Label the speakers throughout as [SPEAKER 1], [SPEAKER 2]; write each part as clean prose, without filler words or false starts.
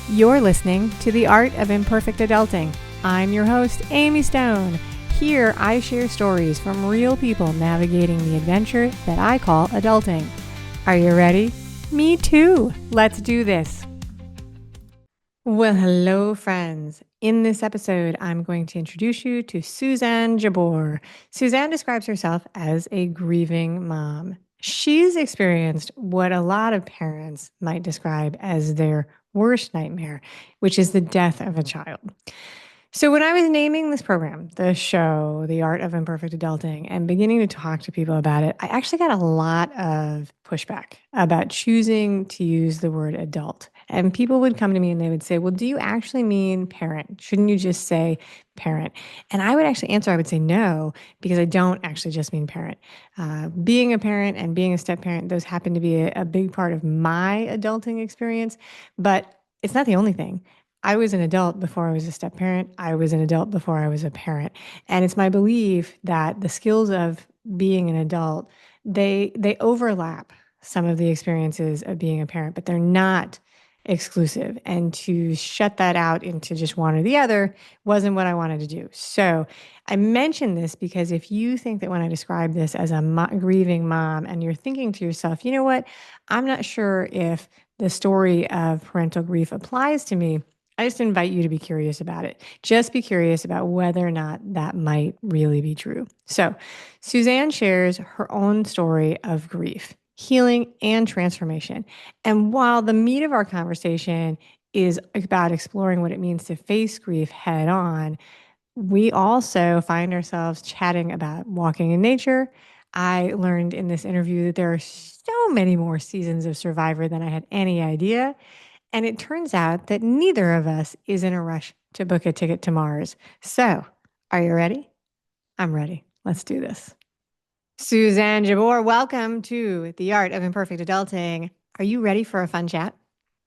[SPEAKER 1] You're listening to The Art of Imperfect Adulting. I'm your host, Amy Stone. Here, I share stories from real people navigating the adventure that I call adulting. Are you ready? Me too. Let's do this. Well, hello, friends. In this episode, I'm going to introduce you to Suzanne Jabour. Suzanne describes herself as a grieving mom. She's experienced what a lot of parents might describe as their worst nightmare, which is the death of a child. So when I was naming this program, the show, The Art of Imperfect Adulting, and beginning to talk to people about it, I actually got a lot of pushback about choosing to use the word adult. And people would come to me and they would say, well, do you actually mean parent? Shouldn't you just say parent? And I would actually answer, I would say no, because I don't actually just mean parent. Being a parent and being a step parent, those happen to be a big part of my adulting experience, but it's not the only thing. I was an adult before I was a step parent. I was an adult before I was a parent. And it's my belief that the skills of being an adult, they overlap some of the experiences of being a parent, but they're not exclusive. And to shut that out into just one or the other wasn't what I wanted to do. So I mention this because if you think that when I describe this as a grieving mom and you're thinking to yourself, you know what, I'm not sure if the story of parental grief applies to me, I just invite you to be curious about it. Just be curious about whether or not that might really be true. So, Suzanne shares her own story of grief, healing, and transformation. And while the meat of our conversation is about exploring what it means to face grief head on, we also find ourselves chatting about walking in nature. I learned in this interview that there are so many more seasons of Survivor than I had any idea. And it turns out that neither of us is in a rush to book a ticket to Mars. So, are you ready? I'm ready. Let's do this. Suzanne Jabour, welcome to The Art of Imperfect Adulting. Are you ready for a fun chat?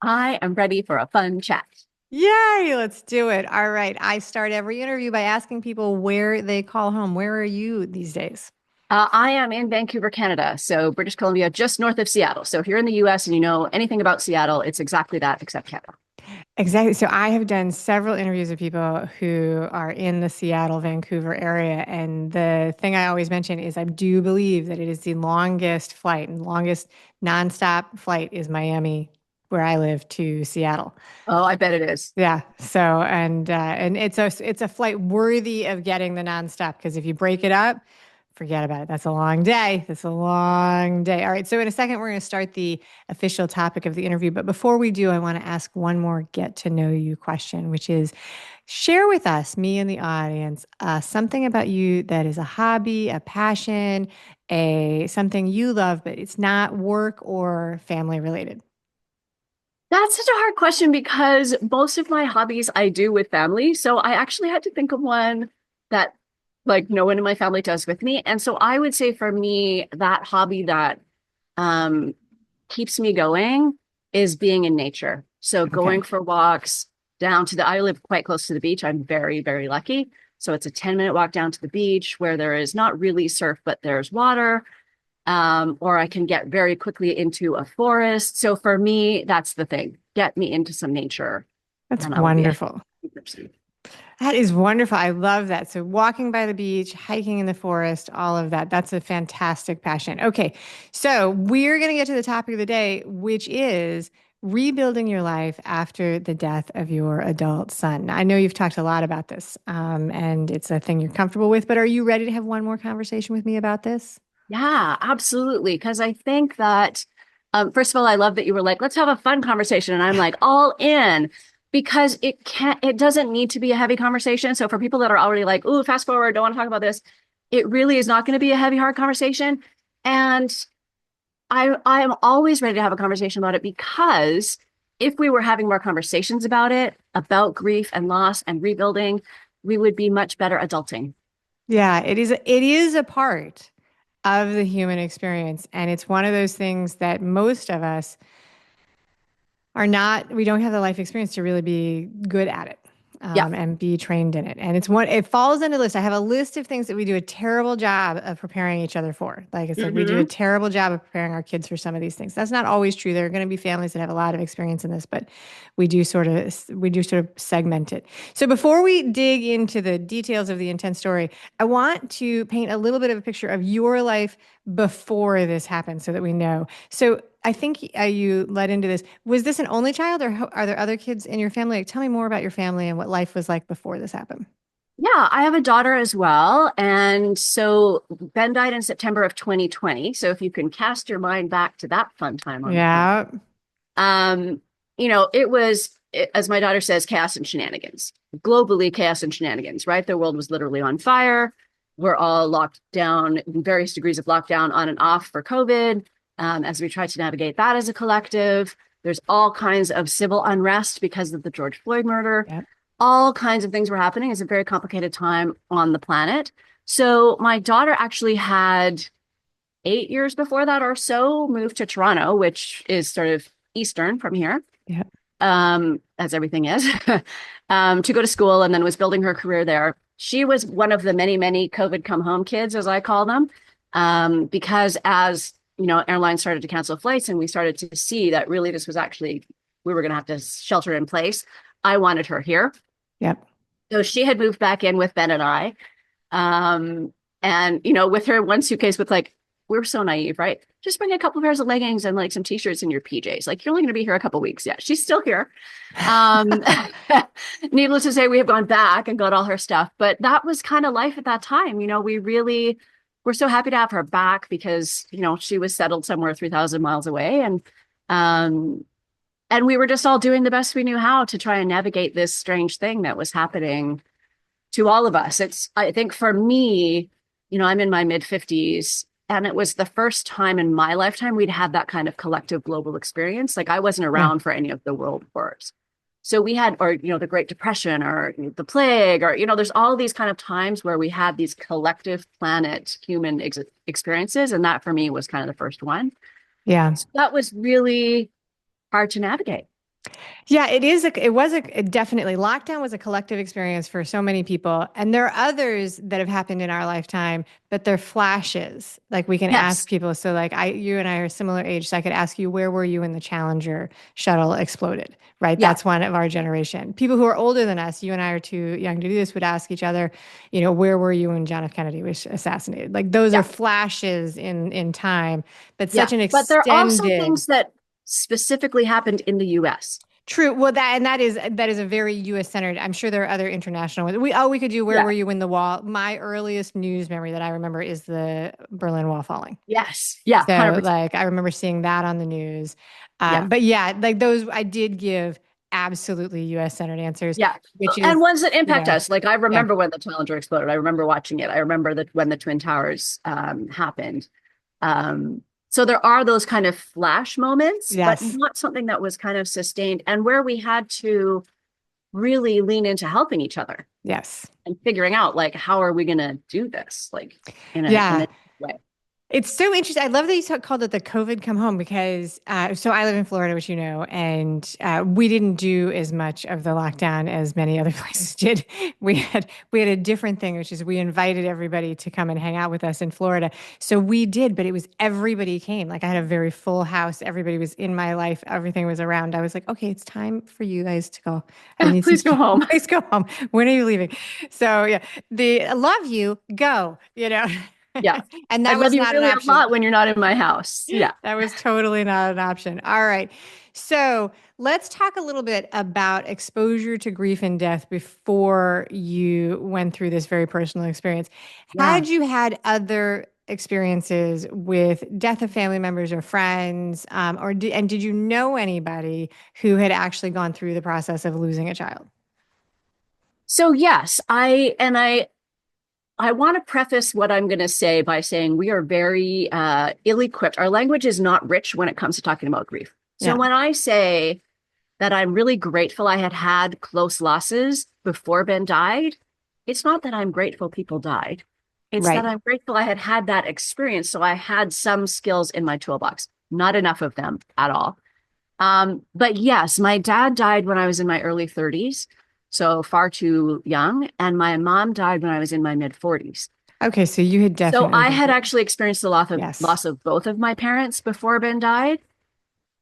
[SPEAKER 2] I am ready for a fun chat.
[SPEAKER 1] Yay, let's do it. All right. I start every interview by asking people where they call home. Where are you these days?
[SPEAKER 2] I am in Vancouver, Canada, so British Columbia, just north of Seattle. So if you're in the US and you know anything about Seattle, it's exactly that, except Canada.
[SPEAKER 1] Exactly. So I have done several interviews with people who are in the Seattle, Vancouver area. And the thing I always mention is I do believe that it is the longest flight and longest nonstop flight is Miami, where I live, to Seattle.
[SPEAKER 2] Oh, I bet it is.
[SPEAKER 1] Yeah. So and it's a flight worthy of getting the nonstop because if you break it up, forget about it. That's a long day. That's a long day. All right. So in a second, we're going to start the official topic of the interview. But before we do, I want to ask one more get to know you question, which is share with us, me and the audience, something about you that is a hobby, a passion, something you love, but it's not work or family related.
[SPEAKER 2] That's such a hard question because most of my hobbies I do with family. So I actually had to think of one that like no one in my family does with me. And so I would say for me, that hobby that um, keeps me going is being in nature. So
[SPEAKER 1] Okay.
[SPEAKER 2] going for walks down to I live quite close to the beach. I'm very, very lucky. So it's a 10-minute walk down to the beach where there is not really surf, but there's water. Or I can get very quickly into a forest. So for me, that's the thing. Get me into some nature
[SPEAKER 1] That's
[SPEAKER 2] and I will be a
[SPEAKER 1] wonderful.
[SPEAKER 2] happy person.
[SPEAKER 1] That is wonderful. I love that. So, walking by the beach, hiking in the forest, all of that. That's a fantastic passion. Okay. So, we're going to get to the topic of the day, which is rebuilding your life after the death of your adult son. Now, I know you've talked a lot about this, and it's a thing you're comfortable with, but are you ready to have one more conversation with me about this?
[SPEAKER 2] Yeah, absolutely. Because I think that, first of all, I love that you were like, let's have a fun conversation. And I'm like, all in because it doesn't need to be a heavy conversation. So for people that are already like, ooh, fast forward, don't want to talk about this, it really is not going to be a heavy, hard conversation. And I am always ready to have a conversation about it because if we were having more conversations about it, about grief and loss and rebuilding, we would be much better adulting.
[SPEAKER 1] Yeah, it is a part of the human experience. And it's one of those things that most of us we don't have the life experience to really be good at it.
[SPEAKER 2] Yeah.
[SPEAKER 1] and be trained in it. And it falls into the list. I have a list of things that we do a terrible job of preparing each other for. Like it's like we do a
[SPEAKER 2] Hmm.
[SPEAKER 1] terrible job of preparing our kids for some of these things. That's not always true. There are going to be families that have a lot of experience in this, but we do sort of segment it. So before we dig into the details of the intense story, I want to paint a little bit of a picture of your life before this happened so that we know. So I think you led into this. Was this an only child, or are there other kids in your family? Like, tell me more about your family and what life was like before this happened.
[SPEAKER 2] Yeah, I have a daughter as well. And so Ben died in September of 2020. So if you can cast your mind back to that fun time on the planet.
[SPEAKER 1] Yeah.
[SPEAKER 2] Um, it was, as my daughter says, chaos and shenanigans. Globally, chaos and shenanigans, right? The world was literally on fire. We're all locked down, various degrees of lockdown on and off for COVID. As we try to navigate that as a collective, there's all kinds of civil unrest because of the George Floyd murder.
[SPEAKER 1] Yep.
[SPEAKER 2] All kinds of things were happening. It's a very complicated time on the planet. So my daughter actually had 8 years before that or so moved to Toronto, which is sort of eastern from here,
[SPEAKER 1] Yeah.
[SPEAKER 2] as everything is, to go to school, and then was building her career there. She was one of the many, many COVID come home kids, as I call them, because as airlines started to cancel flights and we started to see that really this was actually, we were going to have to shelter in place. I wanted her here.
[SPEAKER 1] Yep.
[SPEAKER 2] So she had moved back in with Ben and I. And with her one suitcase with like, we were so naive, right? Just bring a couple pairs of leggings and like some t-shirts and your PJs. Like you're only going to be here a couple weeks. Yeah, she's still here. Um, Needless to say, we have gone back and got all her stuff. But that was kind of life at that time. We really were so happy to have her back because, she was settled somewhere 3,000 miles away. And we were just all doing the best we knew how to try and navigate this strange thing that was happening to all of us. I think for me, I'm in my mid 50s, and it was the first time in my lifetime we'd had that kind of collective global experience. Like I wasn't
[SPEAKER 1] Yeah.
[SPEAKER 2] around for any of the world wars. So we had, or, the Great Depression or the plague, or, there's all these kind of times where we had these collective planet human experiences. And that for me was kind of the first one.
[SPEAKER 1] Yeah.
[SPEAKER 2] So that was really hard to navigate.
[SPEAKER 1] Yeah, it definitely lockdown was a collective experience for so many people. And there are others that have happened in our lifetime, but they're flashes. Like we can
[SPEAKER 2] Yes.
[SPEAKER 1] ask people. So like you and I are similar age. So I could ask you, where were you when the Challenger shuttle exploded? Right.
[SPEAKER 2] Yeah.
[SPEAKER 1] That's one of our generation. People who are older than us, you and I are too young to do this, would ask each other, where were you when John F. Kennedy was assassinated? Like those are
[SPEAKER 2] Yeah.
[SPEAKER 1] flashes in time, but
[SPEAKER 2] Yeah.
[SPEAKER 1] such an
[SPEAKER 2] But there are also
[SPEAKER 1] extended.
[SPEAKER 2] things that specifically happened in the US.
[SPEAKER 1] True. Well, that is a very U.S. centered. I'm sure there are other international ones. We could do where
[SPEAKER 2] Yeah.
[SPEAKER 1] were you when the wall? My earliest news memory that I remember is the Berlin Wall falling.
[SPEAKER 2] Yes. Yeah.
[SPEAKER 1] So
[SPEAKER 2] 100%.
[SPEAKER 1] like I remember seeing that on the news.
[SPEAKER 2] Yeah.
[SPEAKER 1] But yeah, like those I did give absolutely U.S. centered answers,
[SPEAKER 2] Yeah.
[SPEAKER 1] which
[SPEAKER 2] And
[SPEAKER 1] is
[SPEAKER 2] ones that impact us. Like I
[SPEAKER 1] yeah,
[SPEAKER 2] remember when the Challenger exploded. I remember watching it. I remember that when the Twin Towers happened. So there are those kind of flash moments, but
[SPEAKER 1] yes,
[SPEAKER 2] not something that was kind of sustained and where we had to really lean into helping each other
[SPEAKER 1] yes.
[SPEAKER 2] and figuring out like, how are we going to do this? Like in
[SPEAKER 1] Yeah.
[SPEAKER 2] a way.
[SPEAKER 1] It's so interesting. I love that called it the COVID come home because so I live in Florida, which and we didn't do as much of the lockdown as many other places did. We had a different thing, which is we invited everybody to come and hang out with us in Florida. So we did, but it was everybody came. Like I had a very full house. Everybody was in my life. Everything was around. I was like, okay, it's time for you guys to go. I need
[SPEAKER 2] Please go home.
[SPEAKER 1] Please go home. When are you leaving? So yeah, I love you. Go.
[SPEAKER 2] Yeah.
[SPEAKER 1] And
[SPEAKER 2] I
[SPEAKER 1] that
[SPEAKER 2] love
[SPEAKER 1] was
[SPEAKER 2] you
[SPEAKER 1] not an
[SPEAKER 2] really a
[SPEAKER 1] option.
[SPEAKER 2] lot when you're not in my house. Yeah.
[SPEAKER 1] That was totally not an option. All right. So let's talk a little bit about exposure to grief and death before you went through this very personal experience.
[SPEAKER 2] Yeah.
[SPEAKER 1] Had you had other experiences with death of family members or friends, and did you know anybody who had actually gone through the process of losing a child?
[SPEAKER 2] So yes, I want to preface what I'm going to say by saying we are very ill-equipped. Our language is not rich when it comes to talking about grief. So
[SPEAKER 1] Yeah.
[SPEAKER 2] when I say that I'm really grateful I had close losses before Ben died, it's not that I'm grateful people died. It's that
[SPEAKER 1] Right.
[SPEAKER 2] I'm grateful I had that experience. So I had some skills in my toolbox, not enough of them at all. But yes, my dad died when I was in my early 30s. So far too young. And my mom died when I was in my mid 40s.
[SPEAKER 1] Okay, so you had
[SPEAKER 2] So
[SPEAKER 1] definitely
[SPEAKER 2] I
[SPEAKER 1] been
[SPEAKER 2] had
[SPEAKER 1] through.
[SPEAKER 2] actually experienced the
[SPEAKER 1] Yes.
[SPEAKER 2] loss of both of my parents before Ben died.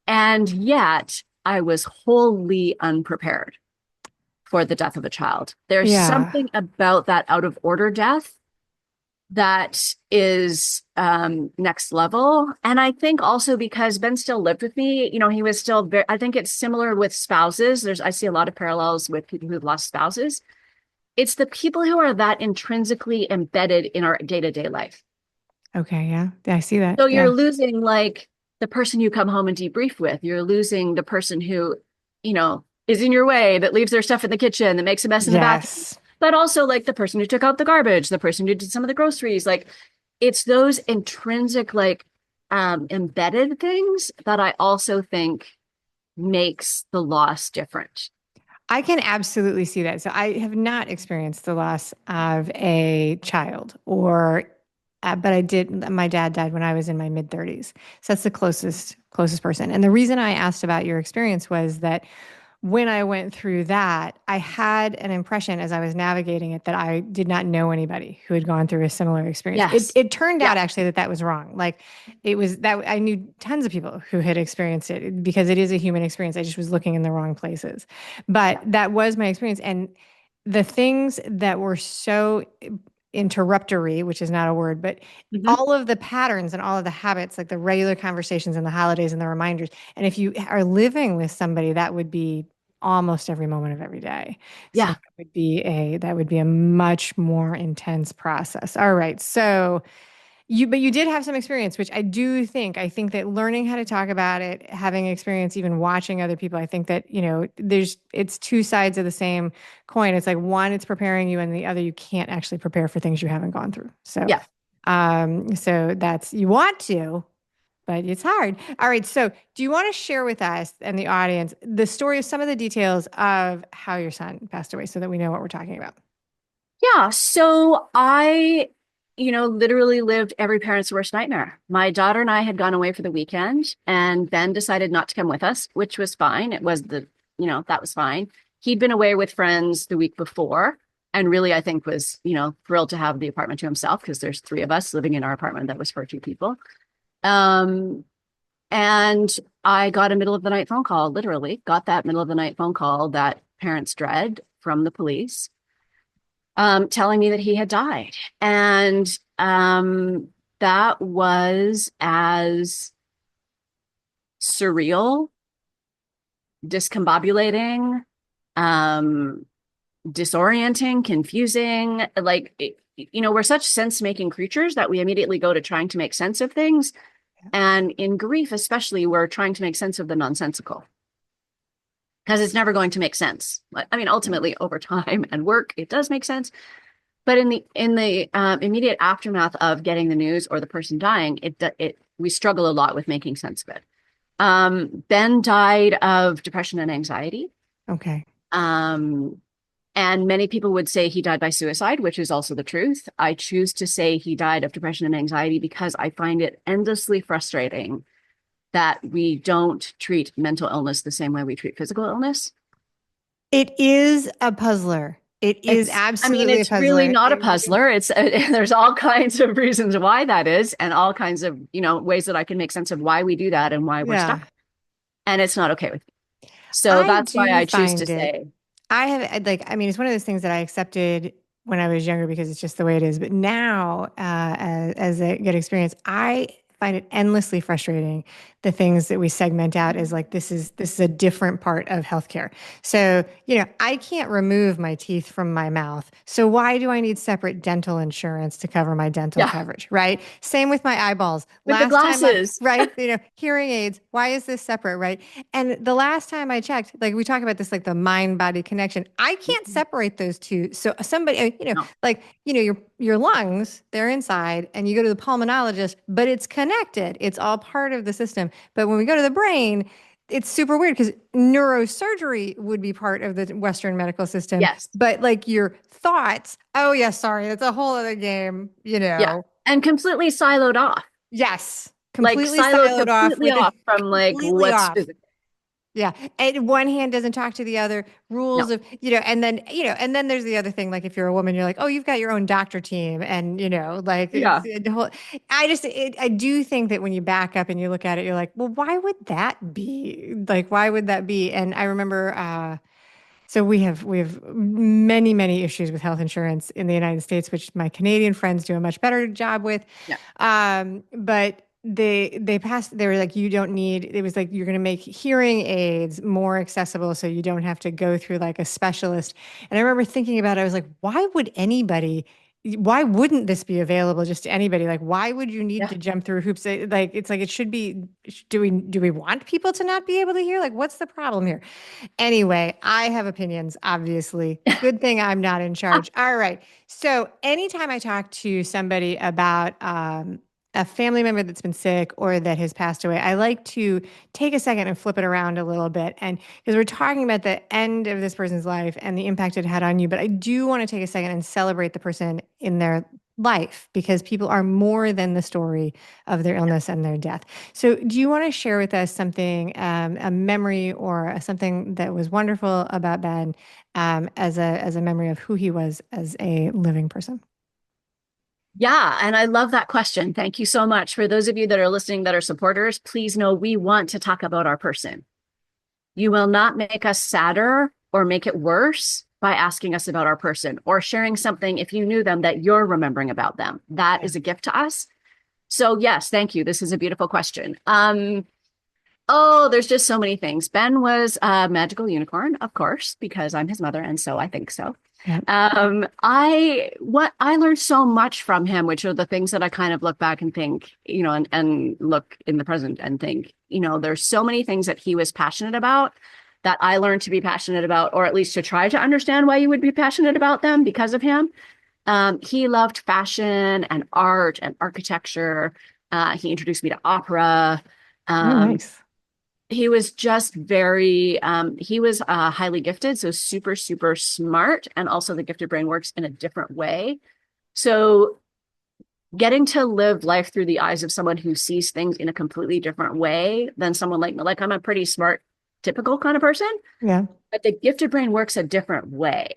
[SPEAKER 2] And yet I was wholly unprepared for the death of a child. There's
[SPEAKER 1] Yeah.
[SPEAKER 2] something about that out of order death that is next level. And I think also because Ben still lived with me, he was still very, I think it's similar with spouses. I see a lot of parallels with people who've lost spouses. It's the people who are that intrinsically embedded in our day-to-day life.
[SPEAKER 1] Okay, yeah. Yeah, I see that.
[SPEAKER 2] So you're
[SPEAKER 1] Yeah.
[SPEAKER 2] losing like the person you come home and debrief with. You're losing the person who, is in your way, that leaves their stuff in the kitchen, that makes a mess in the bathroom.
[SPEAKER 1] Yes.
[SPEAKER 2] But also like the person who took out the garbage, the person who did some of the groceries. Like it's those intrinsic, like embedded things that I also think makes the loss different.
[SPEAKER 1] I can absolutely see that. So I have not experienced the loss of a child but I did. My dad died when I was in my mid 30s. So that's the closest person. And the reason I asked about your experience was that when I went through that, I had an impression as I was navigating it that I did not know anybody who had gone through a similar experience. It
[SPEAKER 2] Yes.
[SPEAKER 1] it turned
[SPEAKER 2] Yeah.
[SPEAKER 1] out actually that that was wrong. Like it was that I knew tons of people who had experienced it because it is a human experience. I just was looking in the wrong places. But that was my experience. And the things that were so interruptory, which is not a word, but
[SPEAKER 2] Mhm.
[SPEAKER 1] all of the patterns and all of the habits, like the regular conversations and the holidays and the reminders. And if you are living with somebody, that would be almost every moment of every day. So
[SPEAKER 2] Yeah.
[SPEAKER 1] that would be a much more intense process. All right. So but you did have some experience, which I think that learning how to talk about it, having experience, even watching other people, I think that, it's two sides of the same coin. It's like one, it's preparing you, and the other, you can't actually prepare for things you haven't gone through. So,
[SPEAKER 2] Yeah.
[SPEAKER 1] you want to, but it's hard. All right. So do you want to share with us and the audience the story of some of the details of how your son passed away so that we know what we're talking about?
[SPEAKER 2] Yeah. So I, literally lived every parent's worst nightmare. My daughter and I had gone away for the weekend, and Ben decided not to come with us, which was fine. That was fine. He'd been away with friends the week before and really, I think, was, thrilled to have the apartment to himself because there's three of us living in our apartment that was for two people. Um, and I got a middle of the night phone call, literally got that middle of the night phone call that parents dread from the police, telling me that he had died. And that was as surreal, discombobulating, um, disorienting, confusing. We're such sense making creatures that we immediately go to trying to make sense of things. And in grief, especially, we're trying to make sense of the nonsensical because it's never going to make sense. I mean, ultimately, over time and work, it does make sense. But in the immediate aftermath of getting the news or the person dying, we struggle a lot with making sense of it. Ben died of depression and anxiety.
[SPEAKER 1] Okay.
[SPEAKER 2] Um, and many people would say he died by suicide, which is also the truth. I choose to say he died of depression and anxiety because I find it endlessly frustrating that we don't treat mental illness the same way we treat physical illness.
[SPEAKER 1] It is a puzzler. It is
[SPEAKER 2] I mean,
[SPEAKER 1] absolutely a
[SPEAKER 2] it's really
[SPEAKER 1] puzzler.
[SPEAKER 2] not a puzzler. There's all kinds of reasons why that is, and all kinds of, ways that I can make sense of why we do that and why we're stuck.
[SPEAKER 1] Yeah.
[SPEAKER 2] And it's not okay with me. So
[SPEAKER 1] I
[SPEAKER 2] that's why
[SPEAKER 1] do
[SPEAKER 2] I choose to
[SPEAKER 1] find it.
[SPEAKER 2] say,
[SPEAKER 1] It's one of those things that I accepted when I was younger because it's just the way it is. But now, as a good experience, I find it endlessly frustrating the things that we segment out as like this is a different part of healthcare. So, I can't remove my teeth from my mouth. So why do I need separate dental insurance to cover my dental
[SPEAKER 2] yeah,
[SPEAKER 1] coverage, right? Same with my eyeballs.
[SPEAKER 2] with the
[SPEAKER 1] Last time I,
[SPEAKER 2] glasses.
[SPEAKER 1] right, hearing aids, why is this separate, right? And the last time I checked, like we talk about this, like the mind body connection, I can't separate those two. So somebody,
[SPEAKER 2] No.
[SPEAKER 1] your lungs, they're inside, and you go to the pulmonologist, but it's connected. It's all part of the system. But when we go to the brain, it's super weird because neurosurgery would be part of the Western medical system,
[SPEAKER 2] Yes.
[SPEAKER 1] but like your thoughts, oh yeah, sorry, that's a whole other game,
[SPEAKER 2] Yeah. And completely siloed off,
[SPEAKER 1] Yes,
[SPEAKER 2] like
[SPEAKER 1] completely
[SPEAKER 2] siloed
[SPEAKER 1] siloed off
[SPEAKER 2] completely
[SPEAKER 1] with it,
[SPEAKER 2] off from like
[SPEAKER 1] completely
[SPEAKER 2] what's
[SPEAKER 1] off.
[SPEAKER 2] physical.
[SPEAKER 1] Yeah. And one hand doesn't talk to the other, rules
[SPEAKER 2] No.
[SPEAKER 1] of, and then there's the other thing. Like if you're a woman, you're like, oh, you've got your own doctor team. And, like it's
[SPEAKER 2] Yeah.
[SPEAKER 1] the whole, I do think that when you back up and you look at it, you're like, well, why would that be? Like, why would that be? And I remember, so we have many, many issues with health insurance in the United States, which my Canadian friends do a much better job with.
[SPEAKER 2] Yeah.
[SPEAKER 1] But they passed, they were like, you don't need, it was like you're gonna make hearing aids more accessible so you don't have to go through like a specialist. And I remember thinking about it, I was like, why wouldn't this be available just to anybody? Like, why would you need
[SPEAKER 2] Yeah.
[SPEAKER 1] to jump through hoops? Like, it's like it should be. Do we want people to not be able to hear? Like, what's the problem here? Anyway, I have opinions, obviously. Good thing I'm not in charge. All right. So, anytime I talk to somebody about a family member that's been sick or that has passed away, I like to take a second and flip it around a little bit. And because we're talking about the end of this person's life and the impact it had on you, but I do want to take a second and celebrate the person in their life because people are more than the story of their illness and their death. So, do you want to share with us something, a memory or something that was wonderful about Ben, as a memory of who he was as a living person?
[SPEAKER 2] Yeah, and I love that question. Thank you so much. For those of you that are listening that are supporters, please know we want to talk about our person. You will not make us sadder or make it worse by asking us about our person or sharing something if you knew them that you're remembering about them. That
[SPEAKER 1] Yeah.
[SPEAKER 2] is a gift to us. So yes, thank you. This is a beautiful question. Oh, there's just so many things. Ben was a magical unicorn, of course, because I'm his mother, and so I think so.
[SPEAKER 1] Yeah.
[SPEAKER 2] I learned so much from him, which are the things that I kind of look back and think, and look in the present and think, there's so many things that he was passionate about that I learned to be passionate about, or at least to try to understand why you would be passionate about them because of him. He loved fashion and art and architecture. He introduced me to opera.
[SPEAKER 1] Oh,
[SPEAKER 2] Um,
[SPEAKER 1] nice.
[SPEAKER 2] he was just he was highly gifted, so super, super smart. And also the gifted brain works in a different way. So getting to live life through the eyes of someone who sees things in a completely different way than someone like me, like I'm a pretty smart, typical kind of person,
[SPEAKER 1] Yeah.
[SPEAKER 2] but the gifted brain works a different way.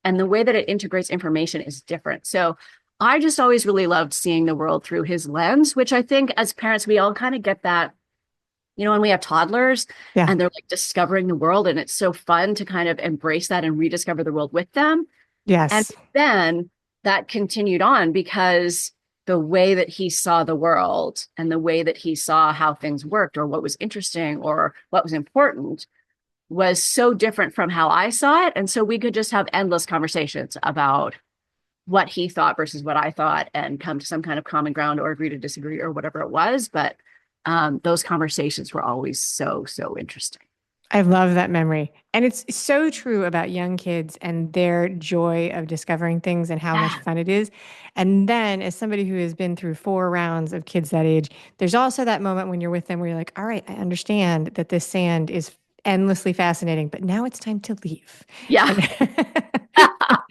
[SPEAKER 2] And the way that it integrates information is different. So I just always really loved seeing the world through his lens, which I think as parents, we all kind of get that, when we have toddlers
[SPEAKER 1] Yeah.
[SPEAKER 2] and they're like discovering the world, and it's so fun to kind of embrace that and rediscover the world with them. And
[SPEAKER 1] Yes.
[SPEAKER 2] then that continued on because the way that he saw the world and the way that he saw how things worked or what was interesting or what was important was so different from how I saw it. And so we could just have endless conversations about what he thought versus what I thought and come to some kind of common ground or agree to disagree or whatever it was. But those conversations were always so, so interesting.
[SPEAKER 1] I love that memory. And it's so true about young kids and their joy of discovering things and how much
[SPEAKER 2] Yeah.
[SPEAKER 1] fun it is. And then, as somebody who has been through 4 rounds of kids that age, there's also that moment when you're with them where you're like, all right, I understand that this sand is endlessly fascinating, but now it's time to leave.
[SPEAKER 2] Yeah.
[SPEAKER 1] And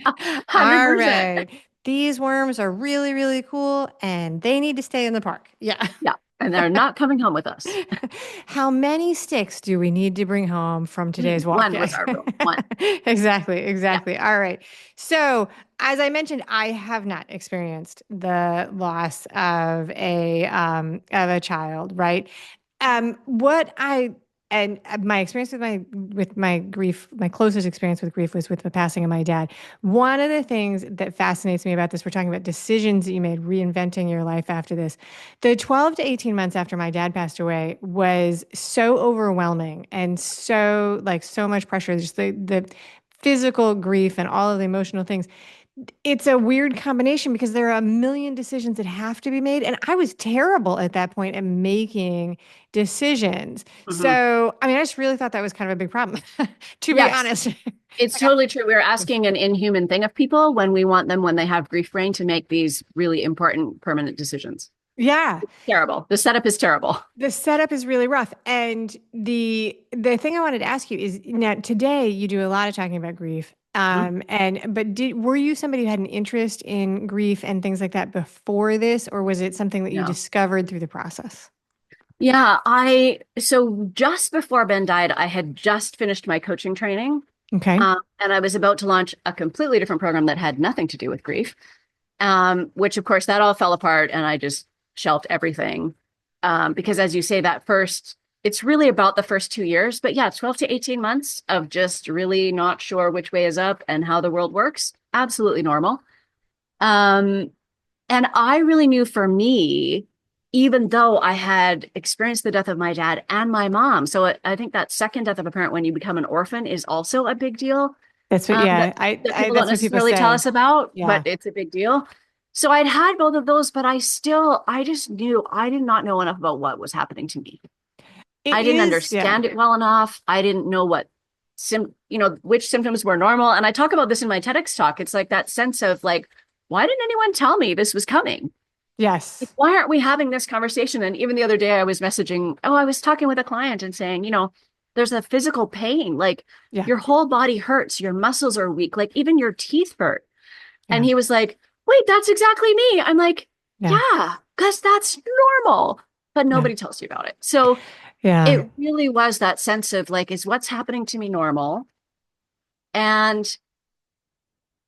[SPEAKER 2] 100%.
[SPEAKER 1] all right, these worms are really, really cool and they need to stay in the park. Yeah.
[SPEAKER 2] Yeah. And they're not coming home with us.
[SPEAKER 1] How many sticks do we need to bring home from today's walk?
[SPEAKER 2] One
[SPEAKER 1] Yeah.
[SPEAKER 2] was our rule. One.
[SPEAKER 1] Exactly,
[SPEAKER 2] Yeah.
[SPEAKER 1] exactly. All right. So, as I mentioned, I have not experienced the loss of a child, right? What I and my experience with my grief, my closest experience with grief was with the passing of my dad. One of the things that fascinates me about this, we're talking about decisions that you made, reinventing your life after this. The 12 to 18 months after my dad passed away was so overwhelming and so much pressure, just the physical grief and all of the emotional things. It's a weird combination because there are a million decisions that have to be made. And I was terrible at that point at making decisions.
[SPEAKER 2] Mhm.
[SPEAKER 1] So, I mean, I just really thought that was kind of a big problem, to be
[SPEAKER 2] Yes.
[SPEAKER 1] honest.
[SPEAKER 2] It's
[SPEAKER 1] Like,
[SPEAKER 2] totally true. We're asking an inhuman thing of people when we want them, when they have grief brain, to make these really important permanent decisions.
[SPEAKER 1] yeah,
[SPEAKER 2] Terrible. The setup is terrible.
[SPEAKER 1] the setup is really rough. And the thing I wanted to ask you is now today you do a lot of talking about grief.
[SPEAKER 2] Mhm.
[SPEAKER 1] Were you somebody who had an interest in grief and things like that before this, or was it something that you
[SPEAKER 2] No.
[SPEAKER 1] discovered through the process?
[SPEAKER 2] Yeah, so just before Ben died, I had just finished my coaching training.
[SPEAKER 1] Okay.
[SPEAKER 2] And I was about to launch a completely different program that had nothing to do with grief, which of course that all fell apart and I just shelved everything. Because as you say, it's really about the first 2 years, but yeah, 12 to 18 months of just really not sure which way is up and how the world works. Absolutely normal. Um, and I really knew for me, even though I had experienced the death of my dad and my mom. So I think that second death of a parent when you become an orphan is also a big deal.
[SPEAKER 1] That's what,
[SPEAKER 2] That,
[SPEAKER 1] yeah,
[SPEAKER 2] that people don't
[SPEAKER 1] that's what people
[SPEAKER 2] necessarily tell
[SPEAKER 1] say.
[SPEAKER 2] us about, but
[SPEAKER 1] Yeah.
[SPEAKER 2] it's a big deal. So I'd had both of those, but I just knew I did not know enough about what was happening to me.
[SPEAKER 1] It
[SPEAKER 2] I didn't
[SPEAKER 1] is, yeah.
[SPEAKER 2] understand it well enough. I didn't know which symptoms were normal. And I talk about this in my TEDx talk. It's like that sense of like, why didn't anyone tell me this was coming? Like,
[SPEAKER 1] Yes.
[SPEAKER 2] why aren't we having this conversation? And even the other day, I was talking with a client and saying, there's a physical pain, like
[SPEAKER 1] Yeah.
[SPEAKER 2] your whole body hurts, your muscles are weak, like even your teeth hurt. And
[SPEAKER 1] Yeah.
[SPEAKER 2] he was like, wait, that's exactly me. I'm like,
[SPEAKER 1] Yeah.
[SPEAKER 2] yeah, because that's normal, but
[SPEAKER 1] Yeah.
[SPEAKER 2] nobody tells you about it. So
[SPEAKER 1] Yeah.
[SPEAKER 2] it really was that sense of like, is what's happening to me normal? And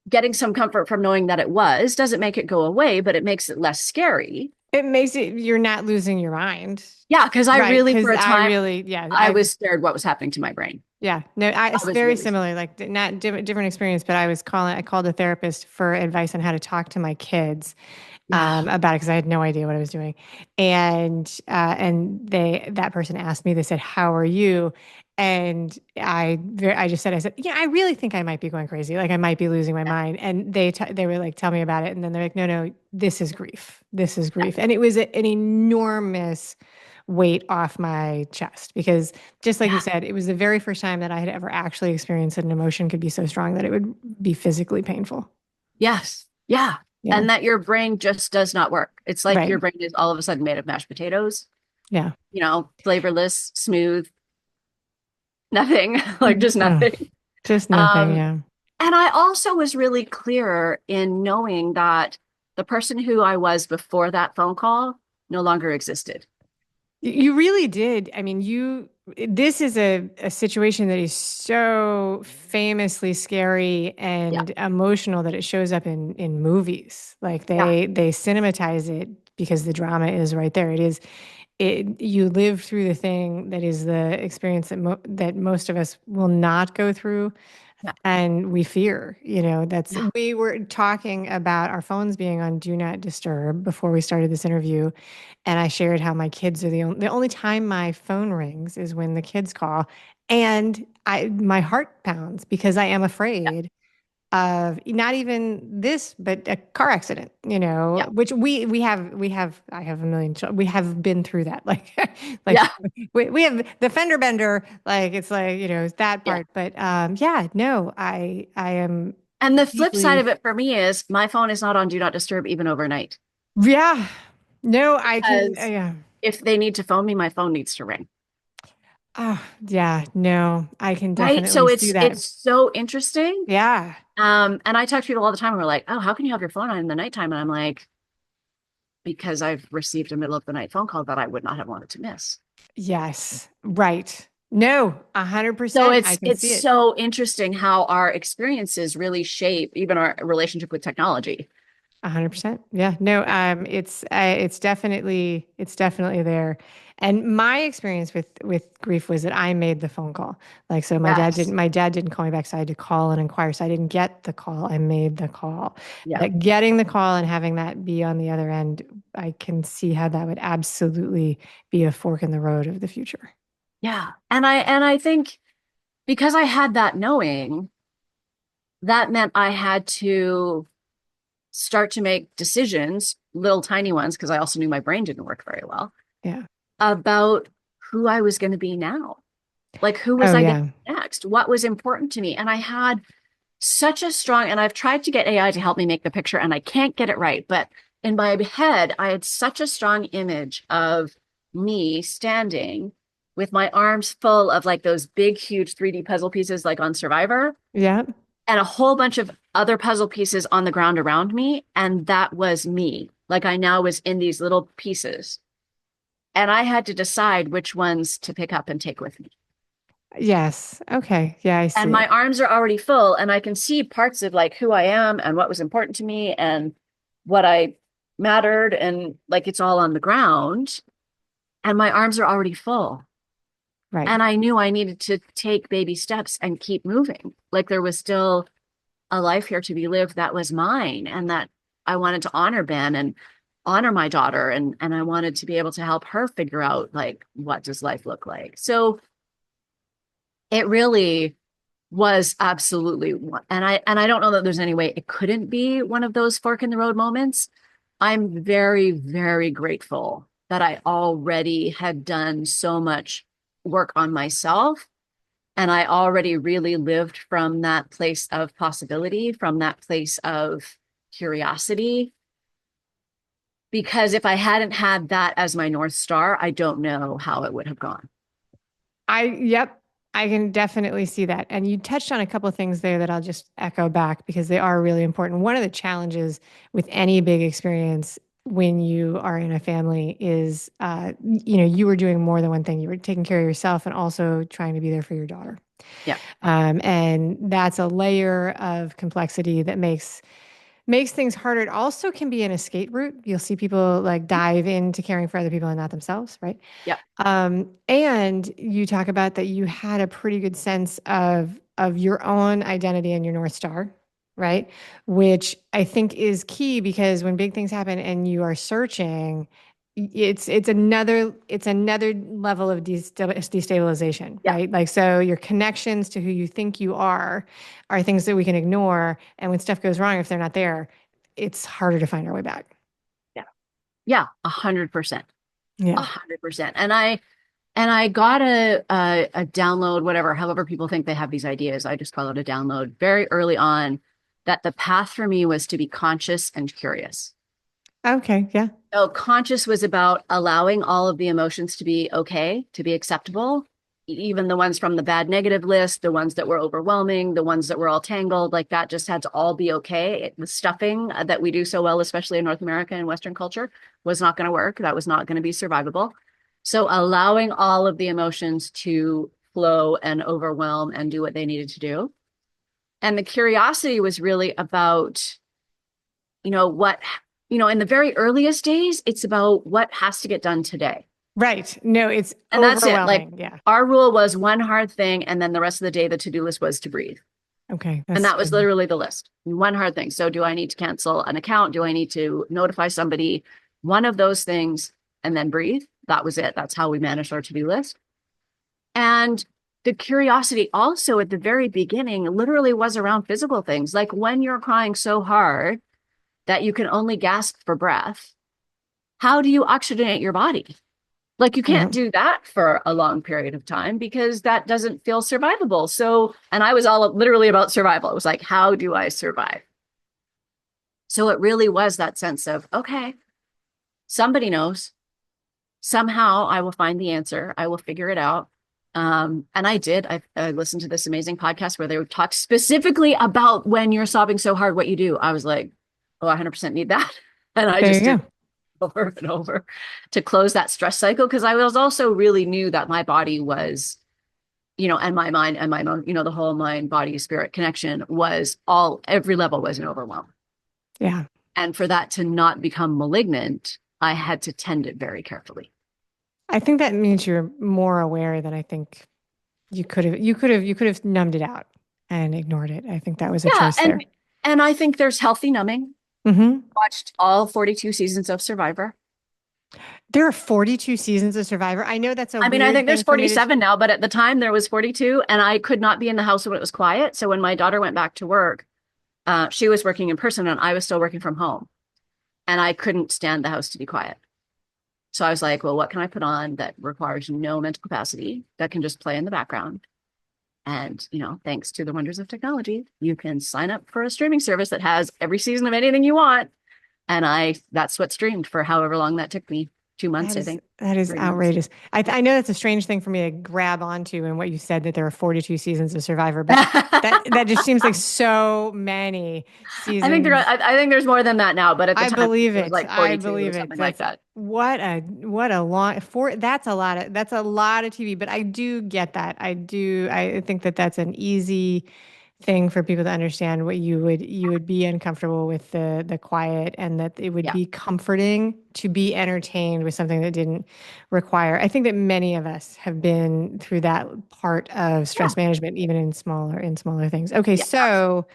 [SPEAKER 2] getting some comfort from knowing that it was doesn't make it go away, but it makes it less scary.
[SPEAKER 1] It makes it, you're not losing your mind.
[SPEAKER 2] Yeah, because I
[SPEAKER 1] Right.
[SPEAKER 2] really, for
[SPEAKER 1] Because
[SPEAKER 2] a
[SPEAKER 1] I
[SPEAKER 2] time,
[SPEAKER 1] really, yeah,
[SPEAKER 2] I was scared what was happening to my brain.
[SPEAKER 1] yeah, no,
[SPEAKER 2] I
[SPEAKER 1] it's
[SPEAKER 2] was
[SPEAKER 1] very
[SPEAKER 2] really scared.
[SPEAKER 1] similar, like not different experience, but I called a therapist for advice on how to talk to my kids
[SPEAKER 2] Yeah.
[SPEAKER 1] about it because I had no idea what I was doing. And that person asked me, they said, "How are you?" And I just said, "Yeah, I really think I might be going crazy. Like I might be losing my
[SPEAKER 2] Yeah.
[SPEAKER 1] mind." And they were like, "Tell me about it." And then they're like, "No, this is grief. This is
[SPEAKER 2] Yeah.
[SPEAKER 1] grief." And it was an enormous weight off my chest because just like you
[SPEAKER 2] Yeah.
[SPEAKER 1] said, it was the very first time that I had ever actually experienced that an emotion could be so strong that it would be physically painful.
[SPEAKER 2] Yes. Yeah.
[SPEAKER 1] Yeah.
[SPEAKER 2] And that your brain just does not work. It's like your
[SPEAKER 1] Right.
[SPEAKER 2] brain is all of a sudden made of mashed potatoes,
[SPEAKER 1] Yeah.
[SPEAKER 2] flavorless, smooth, nothing, like just
[SPEAKER 1] Oh,
[SPEAKER 2] nothing.
[SPEAKER 1] just nothing.
[SPEAKER 2] Um,
[SPEAKER 1] Yeah.
[SPEAKER 2] and I also was really clear in knowing that the person who I was before that phone call no longer existed.
[SPEAKER 1] You really did. I mean, this is a situation that is so famously scary
[SPEAKER 2] Yeah.
[SPEAKER 1] and emotional that it shows up in movies. Like
[SPEAKER 2] Yeah.
[SPEAKER 1] they cinematize it because the drama is right there. You live through the thing that is the experience that most of us will not go through
[SPEAKER 2] Yeah.
[SPEAKER 1] and we fear,
[SPEAKER 2] Yeah.
[SPEAKER 1] we were talking about our phones being on do not disturb before we started this interview. And I shared how my kids are the only time my phone rings is when the kids call. And my heart pounds because I am
[SPEAKER 2] Yeah.
[SPEAKER 1] afraid of not even this, but a car accident,
[SPEAKER 2] Yeah.
[SPEAKER 1] which I have a million, we have been through that. Like, like
[SPEAKER 2] Yeah.
[SPEAKER 1] we have the fender bender, like, it's like, that
[SPEAKER 2] Yeah.
[SPEAKER 1] part. But, yeah, no, I am
[SPEAKER 2] And the flip side
[SPEAKER 1] deeply,
[SPEAKER 2] of it for me is my phone is not on do not disturb even overnight
[SPEAKER 1] yeah, no, I can,
[SPEAKER 2] because
[SPEAKER 1] yeah.
[SPEAKER 2] if they need to phone me, my phone needs to ring.
[SPEAKER 1] Oh, yeah, no, I can
[SPEAKER 2] Right.
[SPEAKER 1] definitely
[SPEAKER 2] So
[SPEAKER 1] see that.
[SPEAKER 2] it's so interesting.
[SPEAKER 1] Yeah.
[SPEAKER 2] And I talk to people all the time who are like, oh, how can you have your phone on in the nighttime? And I'm like, because I've received a middle of the night phone call that I would not have wanted to miss.
[SPEAKER 1] Yes. Right. No,
[SPEAKER 2] So
[SPEAKER 1] 100%. I
[SPEAKER 2] it's
[SPEAKER 1] can
[SPEAKER 2] it's
[SPEAKER 1] see it.
[SPEAKER 2] so interesting how our experiences really shape even our relationship with technology.
[SPEAKER 1] 100%. Yeah. No, it's definitely there. And my experience with grief was that I made the phone call. Like, so
[SPEAKER 2] Yes.
[SPEAKER 1] my dad didn't call me back, so I had to call and inquire. So I didn't get the call. I made the call.
[SPEAKER 2] Yeah.
[SPEAKER 1] But getting the call and having that be on the other end, I can see how that would absolutely be a fork in the road of the future.
[SPEAKER 2] Yeah. And I think because I had that knowing, that meant I had to start to make decisions, little tiny ones, because I also knew my brain didn't work very well,
[SPEAKER 1] Yeah.
[SPEAKER 2] about who I was going to be now. Like, who was
[SPEAKER 1] Oh,
[SPEAKER 2] I going
[SPEAKER 1] yeah.
[SPEAKER 2] to be next? What was important to me? And I had such a strong, and I've tried to get AI to help me make the picture, and I can't get it right. But in my head, I had such a strong image of me standing with my arms full of like those big, huge 3D puzzle pieces, like on Survivor,
[SPEAKER 1] Yeah.
[SPEAKER 2] and a whole bunch of other puzzle pieces on the ground around me. And that was me. Like I now was in these little pieces. And I had to decide which ones to pick up and take with me.
[SPEAKER 1] Yes. Okay. Yeah, I
[SPEAKER 2] And
[SPEAKER 1] see
[SPEAKER 2] my
[SPEAKER 1] it.
[SPEAKER 2] arms are already full, and I can see parts of like who I am and what was important to me and what I mattered. And like it's all on the ground, and my arms are already full.
[SPEAKER 1] Right.
[SPEAKER 2] And I knew I needed to take baby steps and keep moving. Like there was still a life here to be lived that was mine, and that I wanted to honor Ben and honor my daughter, and I wanted to be able to help her figure out like what does life look like. So it really was absolutely one. And I don't know that there's any way it couldn't be one of those fork in the road moments. I'm very, very grateful that I already had done so much work on myself, and I already really lived from that place of possibility, from that place of curiosity. Because if I hadn't had that as my North Star, I don't know how it would have gone.
[SPEAKER 1] Yep, I can definitely see that. And you touched on a couple of things there that I'll just echo back because they are really important. One of the challenges with any big experience when you are in a family is, you were doing more than one thing. You were taking care of yourself and also trying to be there for your daughter.
[SPEAKER 2] Yeah.
[SPEAKER 1] And that's a layer of complexity that makes things harder. It also can be an escape route. You'll see people like dive into caring for other people and not themselves, right?
[SPEAKER 2] Yeah.
[SPEAKER 1] And you talk about that you had a pretty good sense of your own identity and your North Star, right? Which I think is key because when big things happen and you are searching, it's another level of destabilization,
[SPEAKER 2] Yeah.
[SPEAKER 1] right? Like so your connections to who you think you are things that we can ignore. And when stuff goes wrong, if they're not there, it's harder to find our way back.
[SPEAKER 2] Yeah. Yeah. 100%.
[SPEAKER 1] Yeah.
[SPEAKER 2] 100%. And I got a download, whatever, however people think they have these ideas. I just call it a download very early on, that the path for me was to be conscious and curious.
[SPEAKER 1] Okay. Yeah.
[SPEAKER 2] So conscious was about allowing all of the emotions to be okay, to be acceptable, even the ones from the bad negative list, the ones that were overwhelming, the ones that were all tangled, like that just had to all be okay. The stuffing that we do so well, especially in North America and Western culture, was not going to work. That was not going to be survivable. So allowing all of the emotions to flow and overwhelm and do what they needed to do. And the curiosity was really about, what, in the very earliest days, it's about what has to get done today.
[SPEAKER 1] Right. No, it's
[SPEAKER 2] And that's it. Like
[SPEAKER 1] overwhelming. Yeah.
[SPEAKER 2] our rule was one hard thing, and then the rest of the day, the to-do list was to breathe.
[SPEAKER 1] Okay.
[SPEAKER 2] And
[SPEAKER 1] That's
[SPEAKER 2] that was
[SPEAKER 1] good.
[SPEAKER 2] literally the list. One hard thing. So do I need to cancel an account? Do I need to notify somebody? One of those things, and then breathe. That was it. That's how we managed our to-do list. And the curiosity also at the very beginning literally was around physical things. Like when you're crying so hard that you can only gasp for breath, how do you oxygenate your body? Like you
[SPEAKER 1] Yeah.
[SPEAKER 2] can't do that for a long period of time because that doesn't feel survivable. So, and I was all literally about survival. It was like, how do I survive? So it really was that sense of, okay, somebody knows. Somehow I will find the answer. I will figure it out. And I did. I listened to this amazing podcast where they would talk specifically about when you're sobbing so hard, what you do. I was like, oh, I 100% need that. And I
[SPEAKER 1] There
[SPEAKER 2] just
[SPEAKER 1] you
[SPEAKER 2] did
[SPEAKER 1] go.
[SPEAKER 2] over and over to close that stress cycle. Cause I was also really knew that my body was, and my mind and my, the whole mind, body, spirit connection was every level was an overwhelm.
[SPEAKER 1] Yeah.
[SPEAKER 2] And for that to not become malignant, I had to tend it very carefully.
[SPEAKER 1] I think that means you're more aware than I think you could have numbed it out and ignored it. I think that was a
[SPEAKER 2] Yeah.
[SPEAKER 1] choice there.
[SPEAKER 2] And I think there's healthy numbing.
[SPEAKER 1] Hmm.
[SPEAKER 2] Watched all 42 seasons of Survivor.
[SPEAKER 1] There are 42 seasons of Survivor. I know that's a
[SPEAKER 2] I mean, I
[SPEAKER 1] weird
[SPEAKER 2] think there's
[SPEAKER 1] thing for me to.
[SPEAKER 2] 47 now, but at the time there was 42, and I could not be in the house when it was quiet. So when my daughter went back to work, she was working in person and I was still working from home, and I couldn't stand the house to be quiet. So I was like, well, what can I put on that requires no mental capacity that can just play in the background? And, thanks to the wonders of technology, you can sign up for a streaming service that has every season of anything you want. And that's what streamed for however long that took me 2 months,
[SPEAKER 1] That
[SPEAKER 2] I
[SPEAKER 1] is
[SPEAKER 2] think,
[SPEAKER 1] that is
[SPEAKER 2] 3 months.
[SPEAKER 1] outrageous. I know that's a strange thing for me to grab onto and what you said that there are 42 seasons of Survivor, but that just seems like so many seasons.
[SPEAKER 2] I think there's more than that now, but at the
[SPEAKER 1] I
[SPEAKER 2] time it
[SPEAKER 1] believe
[SPEAKER 2] was
[SPEAKER 1] it.
[SPEAKER 2] like
[SPEAKER 1] I
[SPEAKER 2] 42 or
[SPEAKER 1] believe it.
[SPEAKER 2] something like
[SPEAKER 1] That's
[SPEAKER 2] that.
[SPEAKER 1] what a long for that's a lot of TV, but I do get that. I think that that's an easy thing for people to understand what you would be uncomfortable with the quiet and that it would
[SPEAKER 2] Yeah.
[SPEAKER 1] be comforting to be entertained with something that didn't require. I think that many of us have been through that part of
[SPEAKER 2] Yeah.
[SPEAKER 1] stress management, even in smaller things. Okay,
[SPEAKER 2] Yeah.
[SPEAKER 1] so